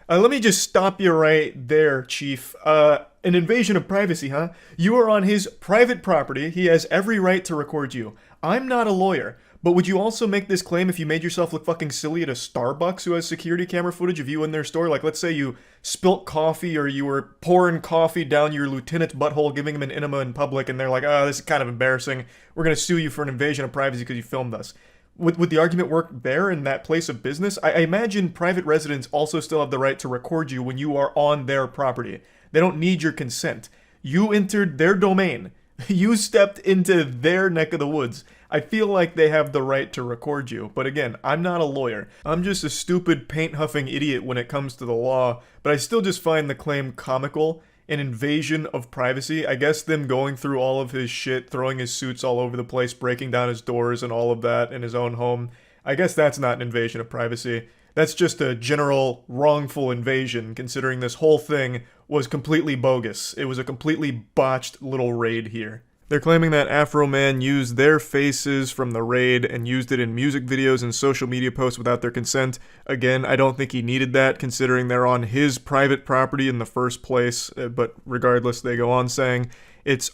Let me just stop you right there, Chief. An invasion of privacy, huh? You are on his private property. He has every right to record you. I'm not a lawyer, but would you also make this claim if you made yourself look fucking silly at a Starbucks who has security camera footage of you in their store? Like, let's say you spilt coffee or you were pouring coffee down your lieutenant's butthole, giving him an enema in public, and they're like, oh, this is kind of embarrassing. We're going to sue you for an invasion of privacy because you filmed us. Would the argument work there in that place of business? I imagine private residents also still have the right to record you when you are on their property. They don't need your consent. You entered their domain. You stepped into their neck of the woods. I feel like they have the right to record you. But again, I'm not a lawyer. I'm just a stupid paint-huffing idiot when it comes to the law. But I still just find the claim comical. An invasion of privacy. I guess them going through all of his shit, throwing his suits all over the place, breaking down his doors and all of that in his own home. I guess that's not an invasion of privacy. That's just a general wrongful invasion, considering this whole thing was completely bogus. It was a completely botched little raid here. They're claiming that Afroman used their faces from the raid and used it in music videos and social media posts without their consent. Again, I don't think he needed that, considering they're on his private property in the first place. But regardless, they go on saying it's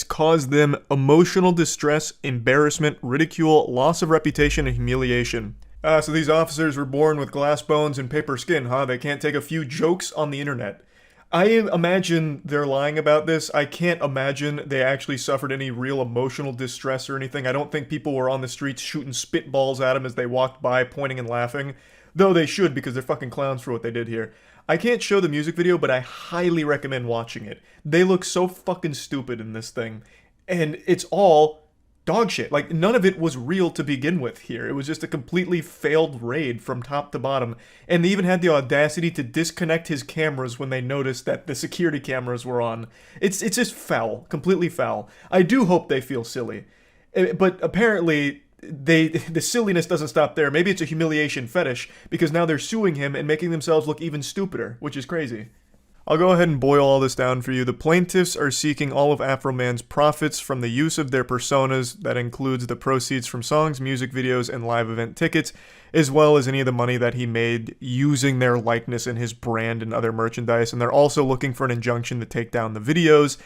caused them emotional distress, embarrassment, ridicule, loss of reputation, and humiliation. So these officers were born with glass bones and paper skin, huh? They can't take a few jokes on the internet. I imagine they're lying about this. I can't imagine they actually suffered any real emotional distress or anything. I don't think people were on the streets shooting spitballs at them as they walked by, pointing and laughing. Though they should, because they're fucking clowns for what they did here. I can't show the music video, but I highly recommend watching it. They look so fucking stupid in this thing. And it's all dog shit. Like, none of it was real to begin with here. It was just a completely failed raid from top to bottom. And they even had the audacity to disconnect his cameras when they noticed that the security cameras were on. It's just foul. Completely foul. I do hope they feel silly. But apparently, the silliness doesn't stop there. Maybe it's a humiliation fetish, because now they're suing him and making themselves look even stupider, which is crazy. I'll go ahead and boil all this down for you. The plaintiffs are seeking all of Afroman's profits from the use of their personas. That includes the proceeds from songs, music videos, and live event tickets, as well as any of the money that he made using their likeness and his brand and other merchandise. And they're also looking for an injunction to take down the videos.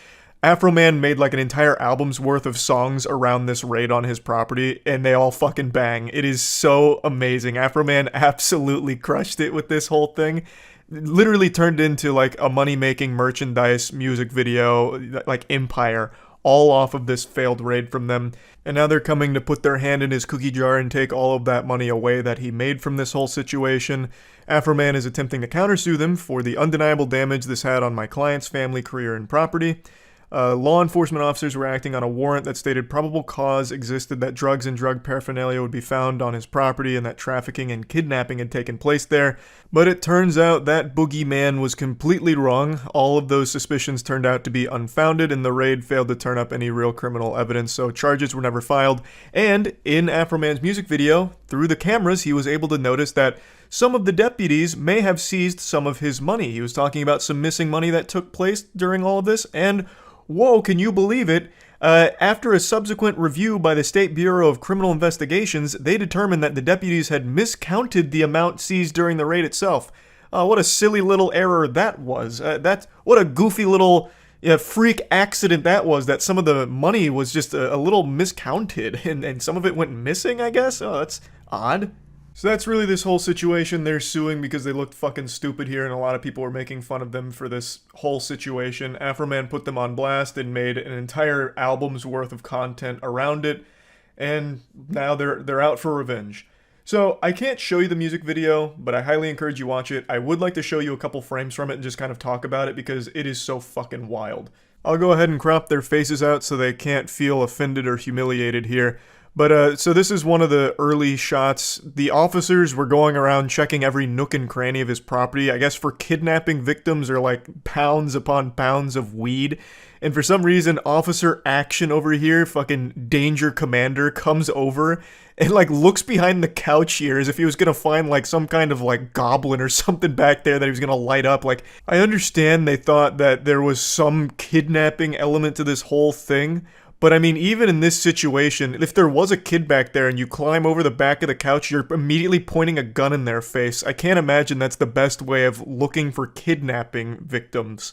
Afroman made like an entire album's worth of songs around this raid on his property, and they all fucking bang. It is so amazing. Afroman absolutely crushed it with this whole thing. Literally turned into like a money-making merchandise music video, like empire, all off of this failed raid from them. And now they're coming to put their hand in his cookie jar and take all of that money away that he made from this whole situation. Afroman is attempting to countersue them for the undeniable damage this had on my client's family, career, and property. Law enforcement officers were acting on a warrant that stated probable cause existed that drugs and drug paraphernalia would be found on his property and that trafficking and kidnapping had taken place there. But it turns out that boogeyman was completely wrong. All of those suspicions turned out to be unfounded, and the raid failed to turn up any real criminal evidence, so charges were never filed. And in Afroman's music video, through the cameras, he was able to notice that some of the deputies may have seized some of his money. He was talking about some missing money that took place during all of this, and whoa, can you believe it? After a subsequent review by the State Bureau of Criminal Investigations, they determined that the deputies had miscounted the amount seized during the raid itself. What a silly little error that was. What a goofy little freak accident that was, that some of the money was just a little miscounted, and some of it went missing, I guess? Oh, that's odd. So that's really this whole situation. They're suing because they looked fucking stupid here, and a lot of people were making fun of them for this whole situation. Afroman put them on blast and made an entire album's worth of content around it, and now they're out for revenge. So I can't show you the music video, but I highly encourage you watch it. I would like to show you a couple frames from it and just kind of talk about it because it is so fucking wild. I'll go ahead and crop their faces out so they can't feel offended or humiliated here. But, so this is one of the early shots. The officers were going around checking every nook and cranny of his property, I guess for kidnapping victims or like pounds upon pounds of weed. And for some reason, Officer Action over here, fucking Danger Commander, comes over and like looks behind the couch here as if he was gonna find like some kind of like goblin or something back there that he was gonna light up. Like, I understand they thought that there was some kidnapping element to this whole thing, but I mean, even in this situation, if there was a kid back there and you climb over the back of the couch, you're immediately pointing a gun in their face. I can't imagine that's the best way of looking for kidnapping victims.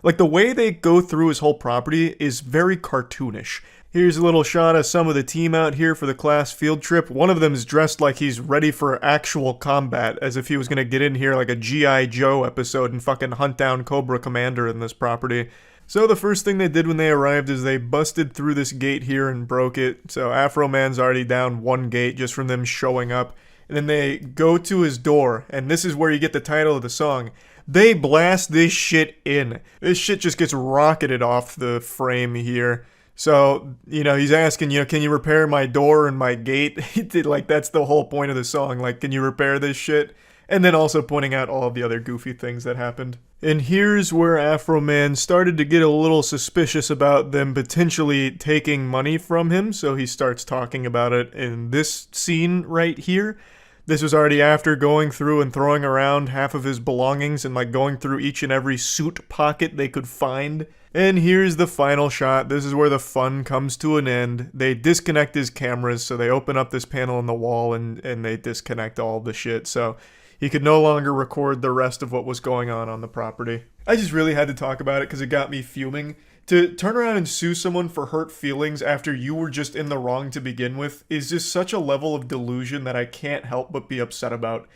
Like, the way they go through his whole property is very cartoonish. Here's a little shot of some of the team out here for the class field trip. One of them is dressed like he's ready for actual combat, as if he was gonna get in here like a G.I. Joe episode and fucking hunt down Cobra Commander in this property. So the first thing they did when they arrived is they busted through this gate here and broke it. So Afroman's already down one gate just from them showing up. And then they go to his door, and this is where you get the title of the song. They blast this shit in. This shit just gets rocketed off the frame here. So, you know, he's asking, you know, can you repair my door and my gate? Like, that's the whole point of the song. Like, can you repair this shit? And then also pointing out all of the other goofy things that happened. And here's where Afroman started to get a little suspicious about them potentially taking money from him, so he starts talking about it in this scene right here. This was already after going through and throwing around half of his belongings and like going through each and every suit pocket they could find. And here's the final shot. This is where the fun comes to an end. They disconnect his cameras, so they open up this panel in the wall and they disconnect all the shit, so he could no longer record the rest of what was going on the property. I just really had to talk about it because it got me fuming. To turn around and sue someone for hurt feelings after you were just in the wrong to begin with is just such a level of delusion that I can't help but be upset about.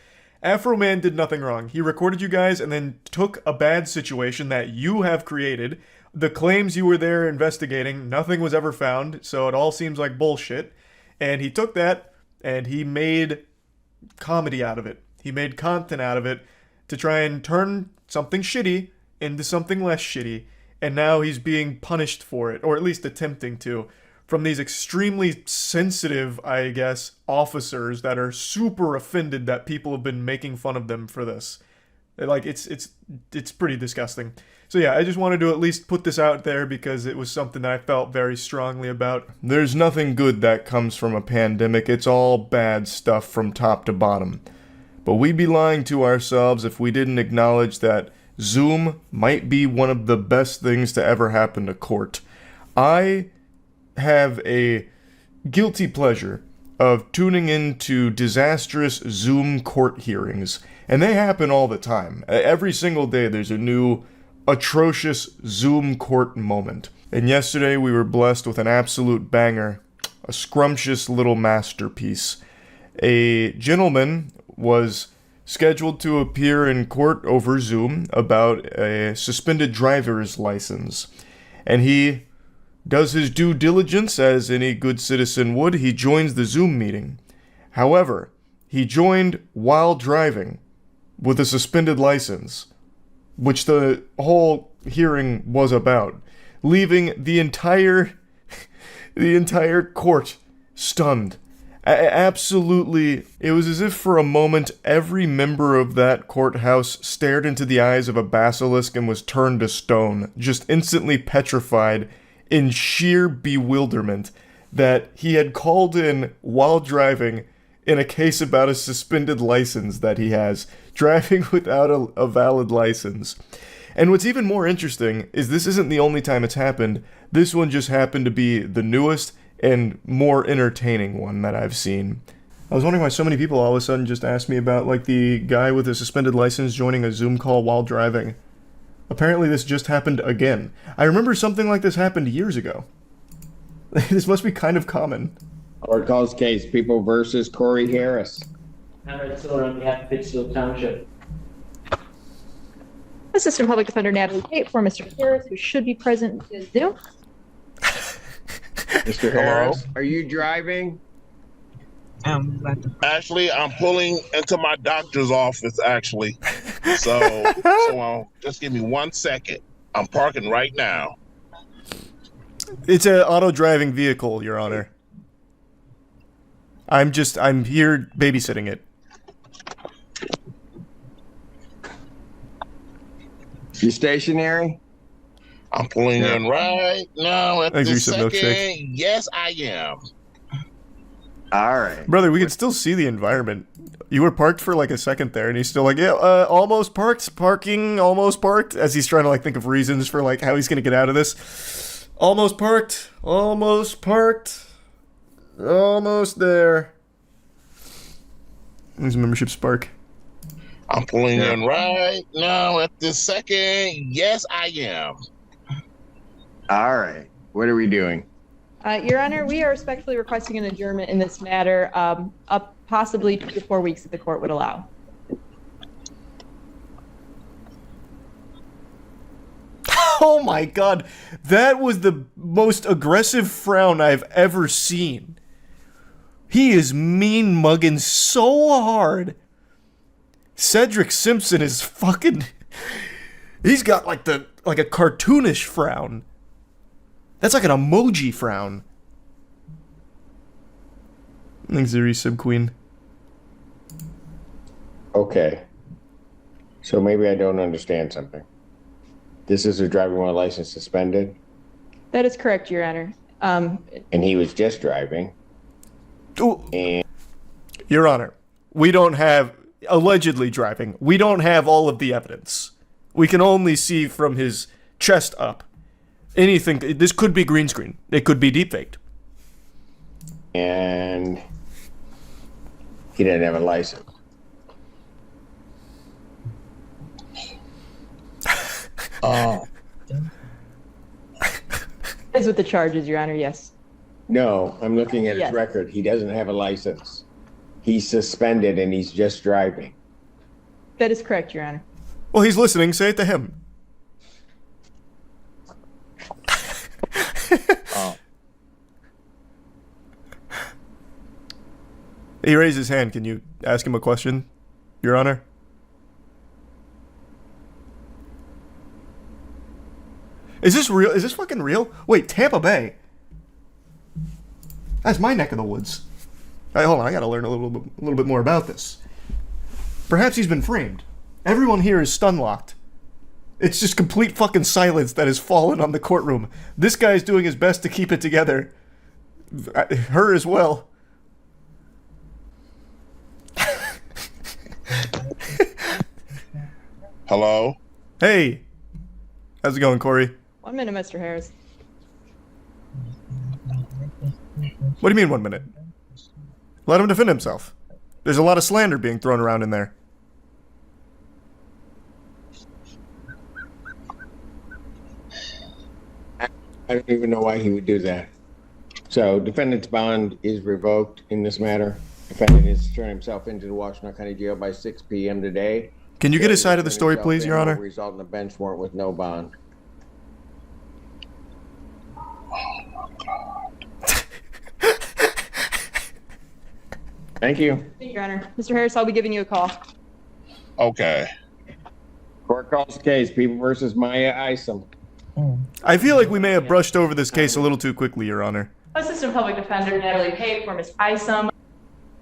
Afroman did nothing wrong. He recorded you guys and then took a bad situation that you have created. The claims you were there investigating, nothing was ever found, so it all seems like bullshit. And he took that and he made comedy out of it. He made content out of it to try and turn something shitty into something less shitty, and now he's being punished for it, or at least attempting to, from these extremely sensitive, I guess, officers that are super offended that people have been making fun of them for this. Like, it's pretty disgusting. So yeah, I just wanted to at least put this out there because it was something that I felt very strongly about. There's nothing good that comes from a pandemic. It's all bad stuff from top to bottom. But we'd be lying to ourselves if we didn't acknowledge that Zoom might be one of the best things to ever happen to court. I have a guilty pleasure of tuning into disastrous Zoom court hearings, and they happen all the time. Every single day there's a new atrocious Zoom court moment. And yesterday we were blessed with an absolute banger, a scrumptious little masterpiece. A gentleman was scheduled to appear in court over Zoom about a suspended driver's license. And he does his due diligence as any good citizen would. He joins the Zoom meeting. However, he joined while driving with a suspended license, which the whole hearing was about. leaving the entire court stunned. Absolutely, it was as if for a moment every member of that courthouse stared into the eyes of a basilisk and was turned to stone, just instantly petrified in sheer bewilderment that he had called in while driving in a case about a suspended license that he has, driving without a valid license. And what's even more interesting is this isn't the only time it's happened. This one just happened to be the newest and more entertaining one that I've seen. I was wondering why so many people all of a sudden just asked me about, like, the guy with a suspended license joining a Zoom call while driving. Apparently this just happened again. I remember something like this happened years ago. This must be kind of common. Court calls case, People versus Corey Harris. Conrad Siller on behalf of Pittsfield Township. Assistant Public Defender Natalie Tate for Mr. Harris, who should be present via Zoom. Mr. Harris, are you driving? Actually, I'm pulling into my doctor's office, actually. So just give me 1 second. I'm parking right now. It's an auto-driving vehicle, Your Honor. I'm here babysitting it. You stationary? I'm pulling in right now at this second. Milkshake. Yes, I am. All right. Brother, we can still see the environment. You were parked for like a second there, and he's still like, yeah, almost parked, parking, almost parked, as he's trying to like think of reasons for like how he's going to get out of this. Almost parked, almost there. His membership spark. I'm pulling in right now at this second. Yes, I am. All right. What are we doing? Your Honor, we are respectfully requesting an adjournment in this matter, up possibly 2 to 4 weeks if the court would allow. Oh my god, that was the most aggressive frown I've ever seen. He is mean mugging so hard. Cedric Simpson is fucking... He's got like a cartoonish frown. That's like an emoji frown. Thanks, Zuri Sib Queen. Okay. So maybe I don't understand something. This is a driving while license suspended? That is correct, Your Honor. And he was just driving. And Your Honor, we don't have... Allegedly driving. We don't have all of the evidence. We can only see from his chest up. Anything... This could be green screen. It could be deepfaked. And he didn't have a license. That is with the charges, Your Honor, yes. No, I'm looking at his record. He doesn't have a license. He's suspended and he's just driving. That is correct, Your Honor. Well, he's listening. Say it to him. He raised his hand. Can you ask him a question, Your Honor? Is this real? Is this fucking real? Wait, Tampa Bay. That's my neck of the woods. Hey, hold on, I gotta learn a little bit more about this. Perhaps he's been framed. Everyone here is stun-locked. It's just complete fucking silence that has fallen on the courtroom. This guy's doing his best to keep it together. Her as well. Hello? Hey. How's it going, Corey? 1 minute, Mr. Harris. What do you mean 1 minute? Let him defend himself. There's a lot of slander being thrown around in there. I don't even know why he would do that. So, defendant's bond is revoked in this matter. Defendant is to turn himself into the Washington County Jail by 6 p.m. today. Can you get his side of the story, please, Your Honor? Result in a bench warrant with no bond. Thank you. Thank you, Your Honor. Mr. Harris, I'll be giving you a call. Okay. Court calls case, People versus Maya Isom. I feel like we may have brushed over this case a little too quickly, Your Honor. Assistant Public Defender Natalie Pate for Ms. Isom.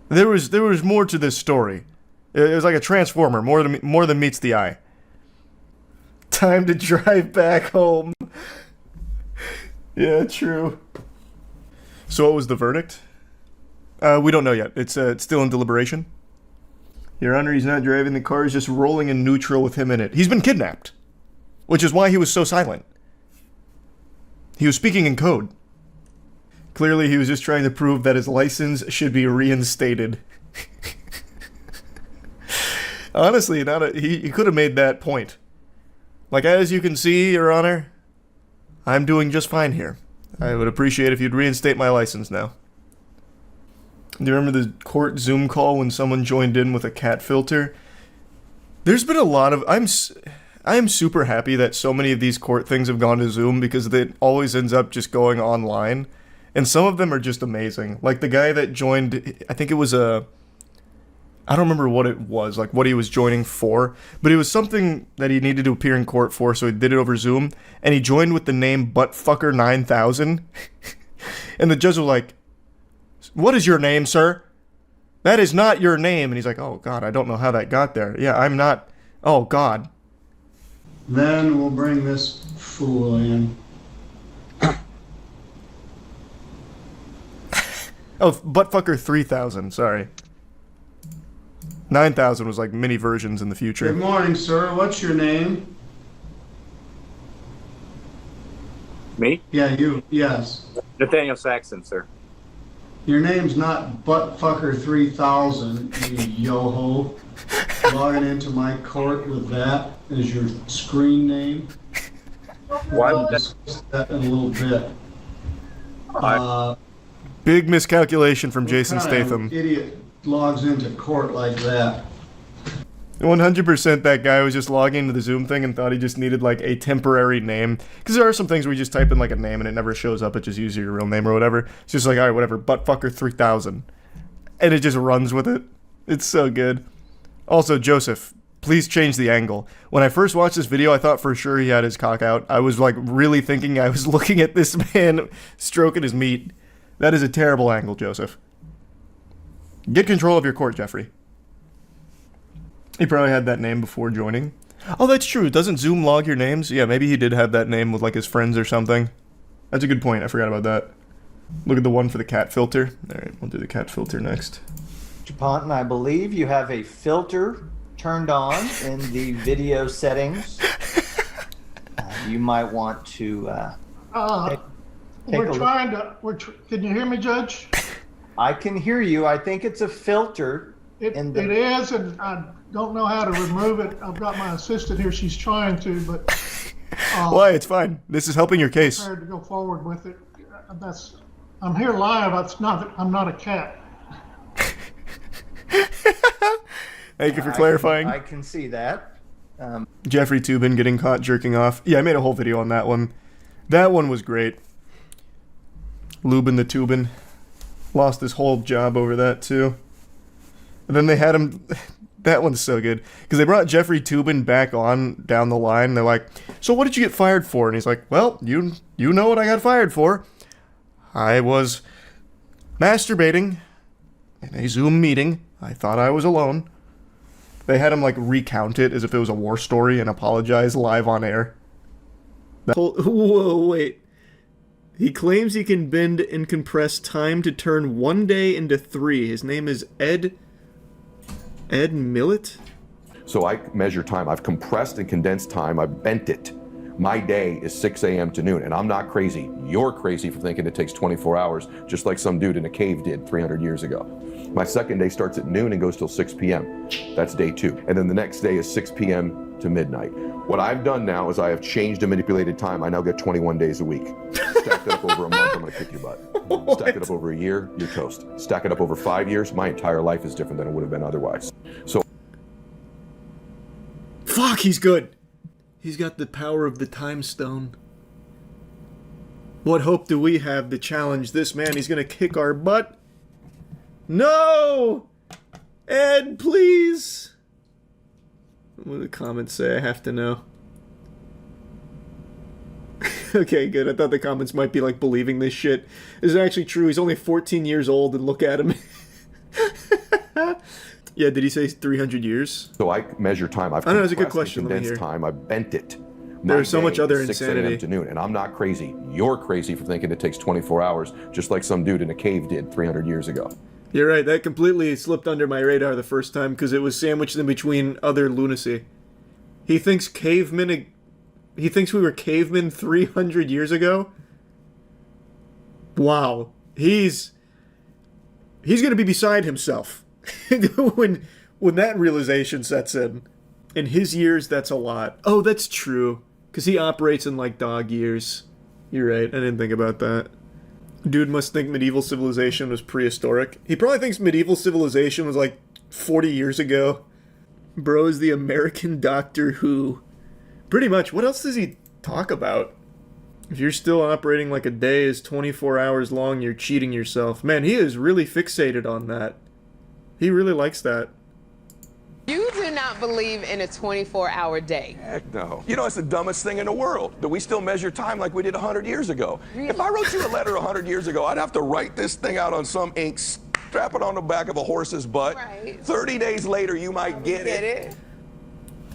There was more to this story. It was like a transformer, more than meets the eye. Time to drive back home. Yeah, true. So what was the verdict? We don't know yet. It's still in deliberation. Your Honor, he's not driving the car. He's just rolling in neutral with him in it. He's been kidnapped, which is why he was so silent. He was speaking in code. Clearly, he was just trying to prove that his license should be reinstated. Honestly, he could have made that point. Like, as you can see, Your Honor, I'm doing just fine here. I would appreciate if you'd reinstate my license now. Do you remember the court Zoom call when someone joined in with a cat filter? There's been a lot of... I am super happy that so many of these court things have gone to Zoom because it always ends up just going online. And some of them are just amazing. Like the guy that joined, I think it was I don't remember what it was, like what he was joining for, but it was something that he needed to appear in court for, so he did it over Zoom, and he joined with the name Buttfucker9000. And the judge was like, "What is your name, sir? That is not your name." And he's like, "Oh, God, I don't know how that got there. Yeah, I'm not. Oh, God." Then we'll bring this fool in. Oh, Buttfucker3000, sorry. 9000 was like mini versions in the future. Good morning, sir. What's your name? Me? Yeah, you. Yes. Nathaniel Saxon, sir. Your name's not Buttfucker3000, you yo-ho. Logging into my court with that as your screen name. Why We'll would discuss that in a little bit. Big miscalculation from Jason What kind of Statham. idiot logs into court like that? 100% that guy was just logging into the Zoom thing and thought he just needed like a temporary name. Because there are some things where you just type in like a name and it never shows up. It just uses your real name or whatever. It's just like, all right, whatever, Buttfucker3000. And it just runs with it. It's so good. Also, Joseph, please change the angle. When I first watched this video, I thought for sure he had his cock out. I was like really thinking I was looking at this man stroking his meat. That is a terrible angle, Joseph. Get control of your court, Jeffrey. He probably had that name before joining. Oh, that's true. Doesn't Zoom log your names? Yeah, maybe he did have that name with like his friends or something. That's a good point. I forgot about that. Look at the one for the cat filter. All right, we'll do the cat filter next. Mr. Ponton, I believe you have a filter turned on in the video settings. You might want to take we're a trying to. Can you hear me, Judge? I can hear you. I think it's a filter. It is, and I don't know how to remove it. I've got my assistant here. She's trying to, but Why? It's fine. This is helping your case. prepared to go forward with it. I'm here live. I'm not a cat. Thank you for clarifying. I can see that. Jeffrey Toobin getting caught jerking off. Yeah, I made a whole video on that one. That one was great. Lubin the Toobin. Lost his whole job over that, too. And then they had him... That one's so good. Because they brought Jeffrey Toobin back on down the line. They're like, "So what did you get fired for?" And he's like, "Well, you know what I got fired for. I was masturbating in a Zoom meeting. I thought I was alone." They had him, like, recount it as if it was a war story and apologize live on air. Whoa, wait. He claims he can bend and compress time to turn 1 day into 3. His name is Ed Millett? So I measure time. I've compressed and condensed time. I've bent it. My day is 6 a.m. to noon, and I'm not crazy. You're crazy for thinking it takes 24 hours, just like some dude in a cave did 300 years ago. My second day starts at noon and goes till 6 p.m. That's day 2. And then the next day is 6 p.m. to midnight. What I've done now is I have changed and manipulated time. I now get 21 days a week. Stack it up over a month, I'm gonna kick your butt. Stack it up over a year, you're toast. Stack it up over 5 years, my entire life is different than it would have been otherwise. So. Fuck, he's good. He's got the power of the time stone. What hope do we have to challenge this man? He's gonna kick our butt. No! Ed, please! What do the comments say? I have to know. Okay, good. I thought the comments might be like believing this shit. This is actually true. He's only 14 years old, and look at him. Yeah, did he say 300 years? So I measure time. I know, it's a good question. Condensed time. I bent it. There's so much other 6 insanity. a.m. to noon, and I'm not crazy. You're crazy for thinking it takes 24 hours, just like some dude in a cave did 300 years ago. You're right. That completely slipped under my radar the first time because it was sandwiched in between other lunacy. He thinks cavemen. He thinks we were cavemen 300 years ago. Wow, he's gonna be beside himself when that realization sets in. In his years, that's a lot. Oh, that's true. Because he operates in, like, dog years. You're right, I didn't think about that. Dude must think medieval civilization was prehistoric. He probably thinks medieval civilization was, like, 40 years ago. Bro is the American Doctor Who. Pretty much. What else does he talk about? If you're still operating like a day is 24 hours long, you're cheating yourself. Man, he is really fixated on that. He really likes that. You do not believe in a 24-hour day. Heck no. You know, it's the dumbest thing in the world, that we still measure time like we did 100 years ago. Really? If I wrote you a letter 100 years ago, I'd have to write this thing out on some ink, strap it on the back of a horse's butt. Right. 30 days later, you might get it.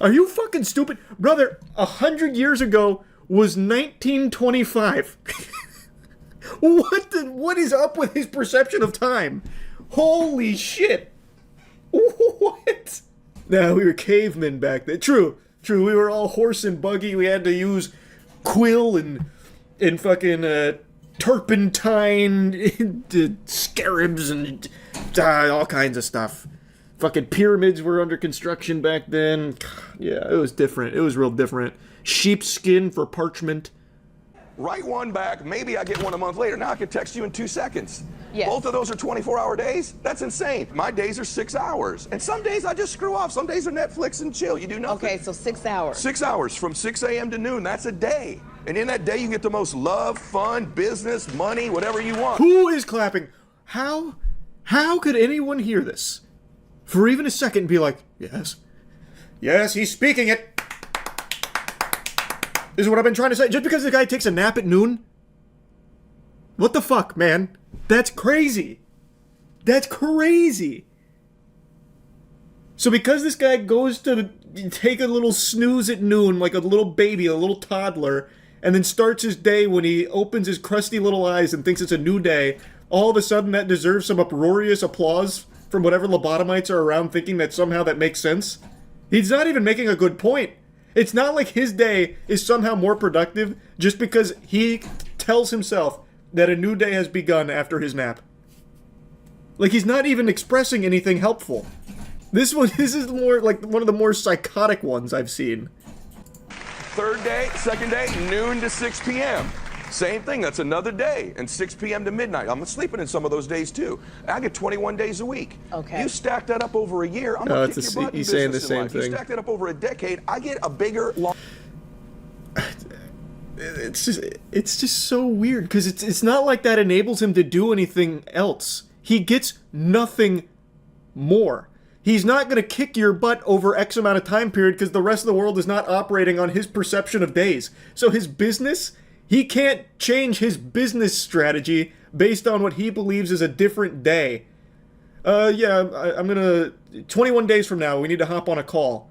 Are you fucking stupid? Brother, 100 years ago was 1925. What is up with his perception of time? Holy shit. What? No, we were cavemen back then. True. We were all horse and buggy. We had to use quill and fucking turpentine, scarabs and all kinds of stuff. Fucking pyramids were under construction back then. Yeah, it was different. It was real different. Sheepskin for parchment. Write one back, maybe I get one a month later. Now I can text you in 2 seconds. Yes. Both of those are 24-hour days? That's insane. My days are 6 hours. And some days I just screw off. Some days are Netflix and chill. You do nothing. Okay, so 6 hours. 6 hours from 6 a.m. to noon. That's a day. And in that day, you get the most love, fun, business, money, whatever you want. Who is clapping? How could anyone hear this for even a second and be like, yes, he's speaking it. This is what I've been trying to say. Just because the guy takes a nap at noon? What the fuck, man? That's crazy. That's crazy. So because this guy goes to take a little snooze at noon, like a little baby, a little toddler, and then starts his day when he opens his crusty little eyes and thinks it's a new day, all of a sudden that deserves some uproarious applause from whatever lobotomites are around thinking that somehow that makes sense? He's not even making a good point. It's not like his day is somehow more productive just because he tells himself that a new day has begun after his nap. Like, he's not even expressing anything helpful. This is more like one of the more psychotic ones I've seen. Third day, second day, noon to 6 p.m. Same thing, that's another day. And 6 p.m. to midnight. I'm sleeping in some of those days too. I get 21 days a week. Okay. You stack that up over a year, I'm gonna kick your butt in he's saying the business in same life. You thing. stack that up over a decade, I get a bigger, It's just so weird because it's not like that enables him to do anything else. He gets nothing more. He's not going to kick your butt over X amount of time period because the rest of the world is not operating on his perception of days. So his business, he can't change his business strategy based on what he believes is a different day. I'm gonna 21 days from now we need to hop on a call.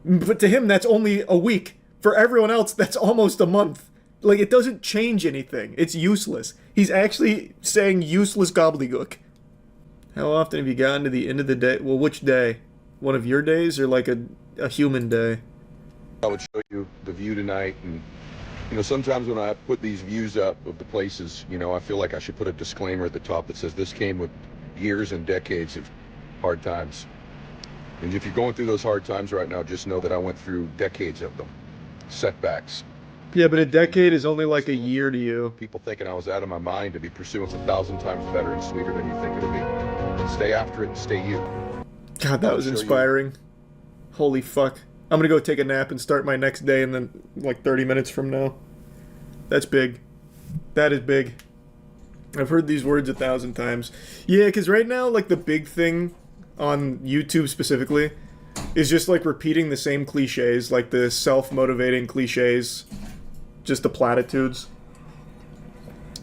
But to him that's only a week. For everyone else that's almost a month. Like, it doesn't change anything. It's useless. He's actually saying useless gobbledygook. How often have you gotten to the end of the day? Well, which day? One of your days or like a human day? I would show you the view tonight, and you know, sometimes when I put these views up of the places, you know, I feel like I should put a disclaimer at the top that says this came with years and decades of hard times. And if you're going through those hard times right now, just know that I went through decades of them. Setbacks. Yeah, but a decade is only like a year to you. People thinking I was out of my mind to be pursuing 1,000 times better and sweeter than you think it'll be. Stay after it and stay you. God, that was inspiring. Holy fuck. I'm gonna go take a nap and start my next day and then like 30 minutes from now. That's big. That is big. I've heard these words 1,000 times. Yeah, because right now, like, the big thing on YouTube specifically is just like repeating the same cliches, like the self-motivating cliches. just the platitudes.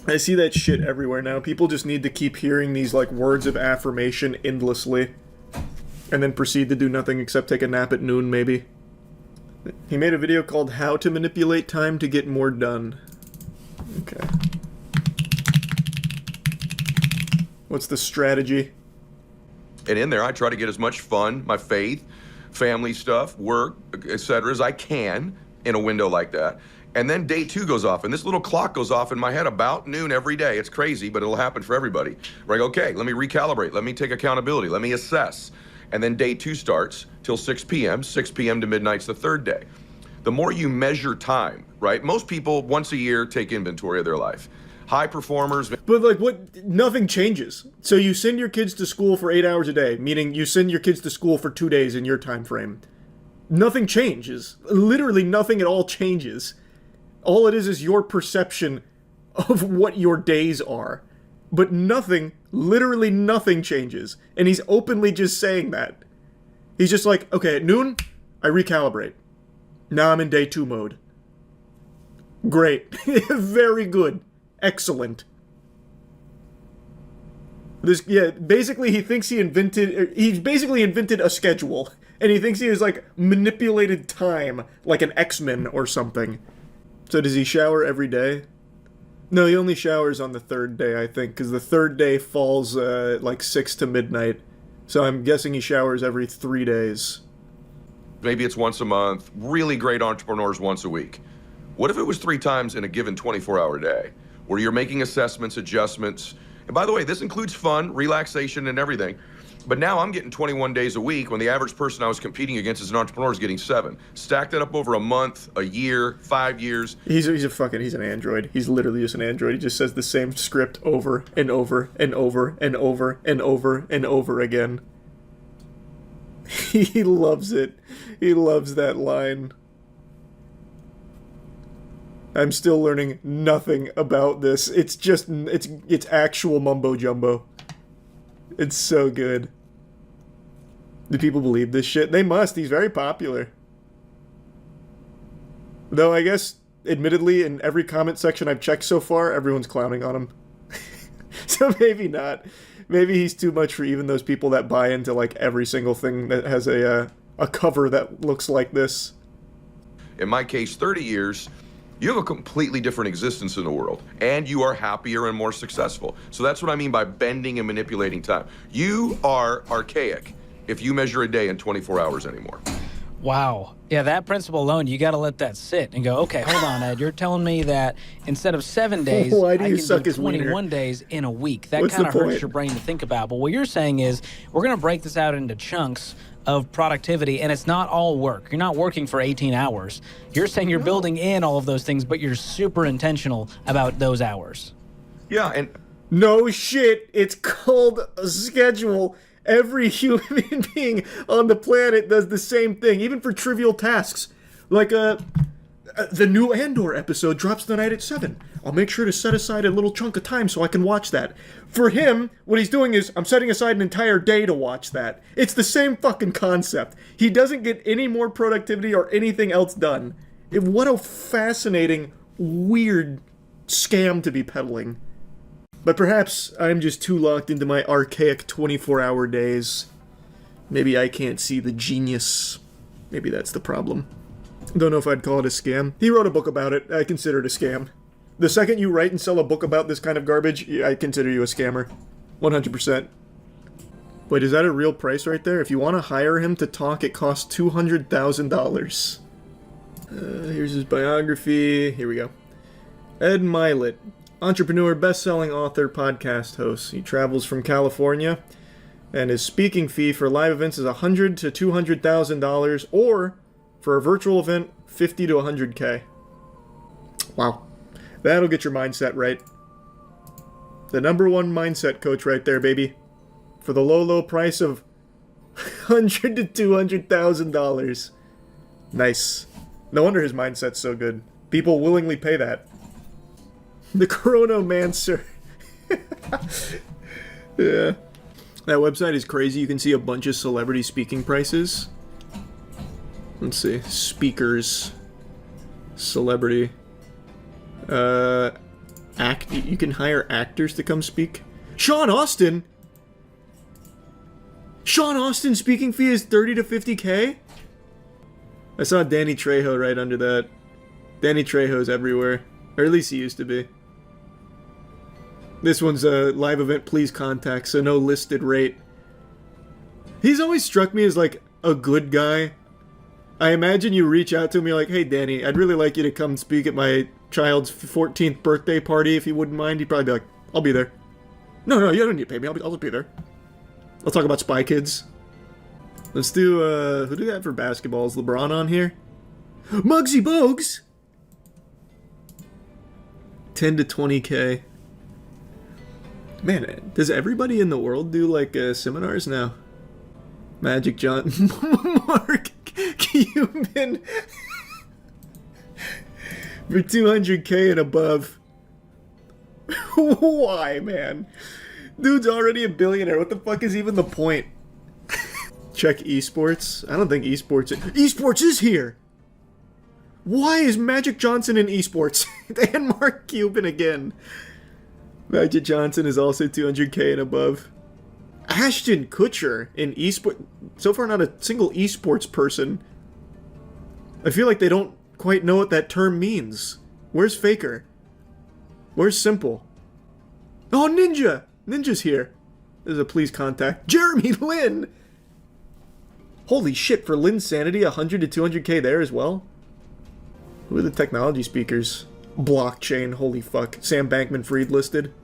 I see that shit everywhere now. People just need to keep hearing these, like, words of affirmation endlessly. And then proceed to do nothing except take a nap at noon, maybe. He made a video called How to Manipulate Time to Get More Done. Okay. What's the strategy? And in there, I try to get as much fun, my faith, family stuff, work, etc. as I can in a window like that. And then day 2 goes off, and this little clock goes off in my head about noon every day. It's crazy, but it'll happen for everybody. We're like, okay, let me recalibrate. Let me take accountability. Let me assess. And then day 2 starts till 6 p.m. 6 p.m. to midnight's the 3rd day. The more you measure time, right? Most people once a year take inventory of their life. High performers. But like, what? Nothing changes. So you send your kids to school for 8 hours a day, meaning you send your kids to school for 2 days in your time frame. Nothing changes. Literally nothing at all changes. All it is your perception of what your days are. But nothing, literally nothing changes. And he's openly just saying that. He's just like, okay, at noon, I recalibrate. Now I'm in day 2 mode. Great. Very good. Excellent. Basically he thinks he's basically invented a schedule. And he thinks he has, like, manipulated time like an X-Men or something. So does he shower every day? No, he only showers on the 3rd day, I think, because the 3rd day falls, like 6 to midnight. So I'm guessing he showers every 3 days. Maybe it's once a month. Really great entrepreneurs once a week. What if it was 3 times in a given 24-hour day, where you're making assessments, adjustments? And by the way, this includes fun, relaxation, and everything. But now I'm getting 21 days a week when the average person I was competing against as an entrepreneur is getting 7. Stack that up over a month, a year, 5 years. He's an android. He's literally just an android. He just says the same script over and over and over and over and over and over again. He loves it. He loves that line. I'm still learning nothing about this. It's just, it's actual mumbo jumbo. It's so good. Do people believe this shit? They must. He's very popular. Though I guess, admittedly, in every comment section I've checked so far, everyone's clowning on him. So maybe not. Maybe he's too much for even those people that buy into, like, every single thing that has a cover that looks like this. In my case, 30 years, you have a completely different existence in the world, and you are happier and more successful. So that's what I mean by bending and manipulating time. You are archaic if you measure a day in 24 hours anymore. Wow. Yeah, that principle alone, you got to let that sit and go, okay, hold on, Ed. You're telling me that instead of 7 days, Why do you I can suck do his wiener? 21 days in a week. That What's kind of the hurts point? your brain to think about. But what you're saying is we're going to break this out into chunks of productivity, and it's not all work. You're not working for 18 hours. You're saying you're building in all of those things, but you're super intentional about those hours. Yeah, and no shit, it's called a schedule. Every human being on the planet does the same thing, even for trivial tasks. Like, the new Andor episode drops tonight at 7. I'll make sure to set aside a little chunk of time so I can watch that. For him, what he's doing is, I'm setting aside an entire day to watch that. It's the same fucking concept. He doesn't get any more productivity or anything else done. What a fascinating, weird scam to be peddling. But perhaps I'm just too locked into my archaic 24-hour days. Maybe I can't see the genius. Maybe that's the problem. Don't know if I'd call it a scam. He wrote a book about it. I consider it a scam. The second you write and sell a book about this kind of garbage, I consider you a scammer. 100%. Wait, is that a real price right there? If you want to hire him to talk, it costs $200,000. Here's his biography. Here we go. Ed Milet. Entrepreneur, best-selling author, podcast host. He travels from California, and his speaking fee for live events is $100,000 to $200,000, or for a virtual event, $50,000 to $100K. Wow, that'll get your mindset right. The #1 mindset coach right there, baby. For the low price of $100,000 to $200,000. Nice. No wonder his mindset's so good. People willingly pay that. The Chronomancer. Yeah. That website is crazy. You can see a bunch of celebrity speaking prices. Let's see. Speakers. Celebrity. You can hire actors to come speak. Sean Austin? Sean Austin's speaking fee is 30 to 50K? I saw Danny Trejo right under that. Danny Trejo's everywhere. Or at least he used to be. This one's a live event, please contact, so no listed rate. He's always struck me as like a good guy. I imagine you reach out to him, you're like, hey Danny, I'd really like you to come speak at my child's 14th birthday party if you wouldn't mind. He'd probably be like, I'll be there. No, you don't need to pay me, I'll just be there. I'll talk about Spy Kids. Let's do, who do we have for basketball? Is LeBron on here? Muggsy Bogues! 10 to 20K. Man, does everybody in the world do, like, seminars now? Magic Johnson. Mark Cuban. For 200K and above. Why, man? Dude's already a billionaire. What the fuck is even the point? Check esports. I don't think esports... Esports is here! Why is Magic Johnson in esports? And Mark Cuban again. Magic Johnson is also 200K and above. Ashton Kutcher in esports. So far not a single esports person. I feel like they don't quite know what that term means. Where's Faker? Where's Simple? Oh, Ninja! Ninja's here. There's a please contact. Jeremy Lin! Holy shit, for Lin's sanity, 100 to 200K there as well? Who are the technology speakers? Blockchain, holy fuck. Sam Bankman-Fried listed.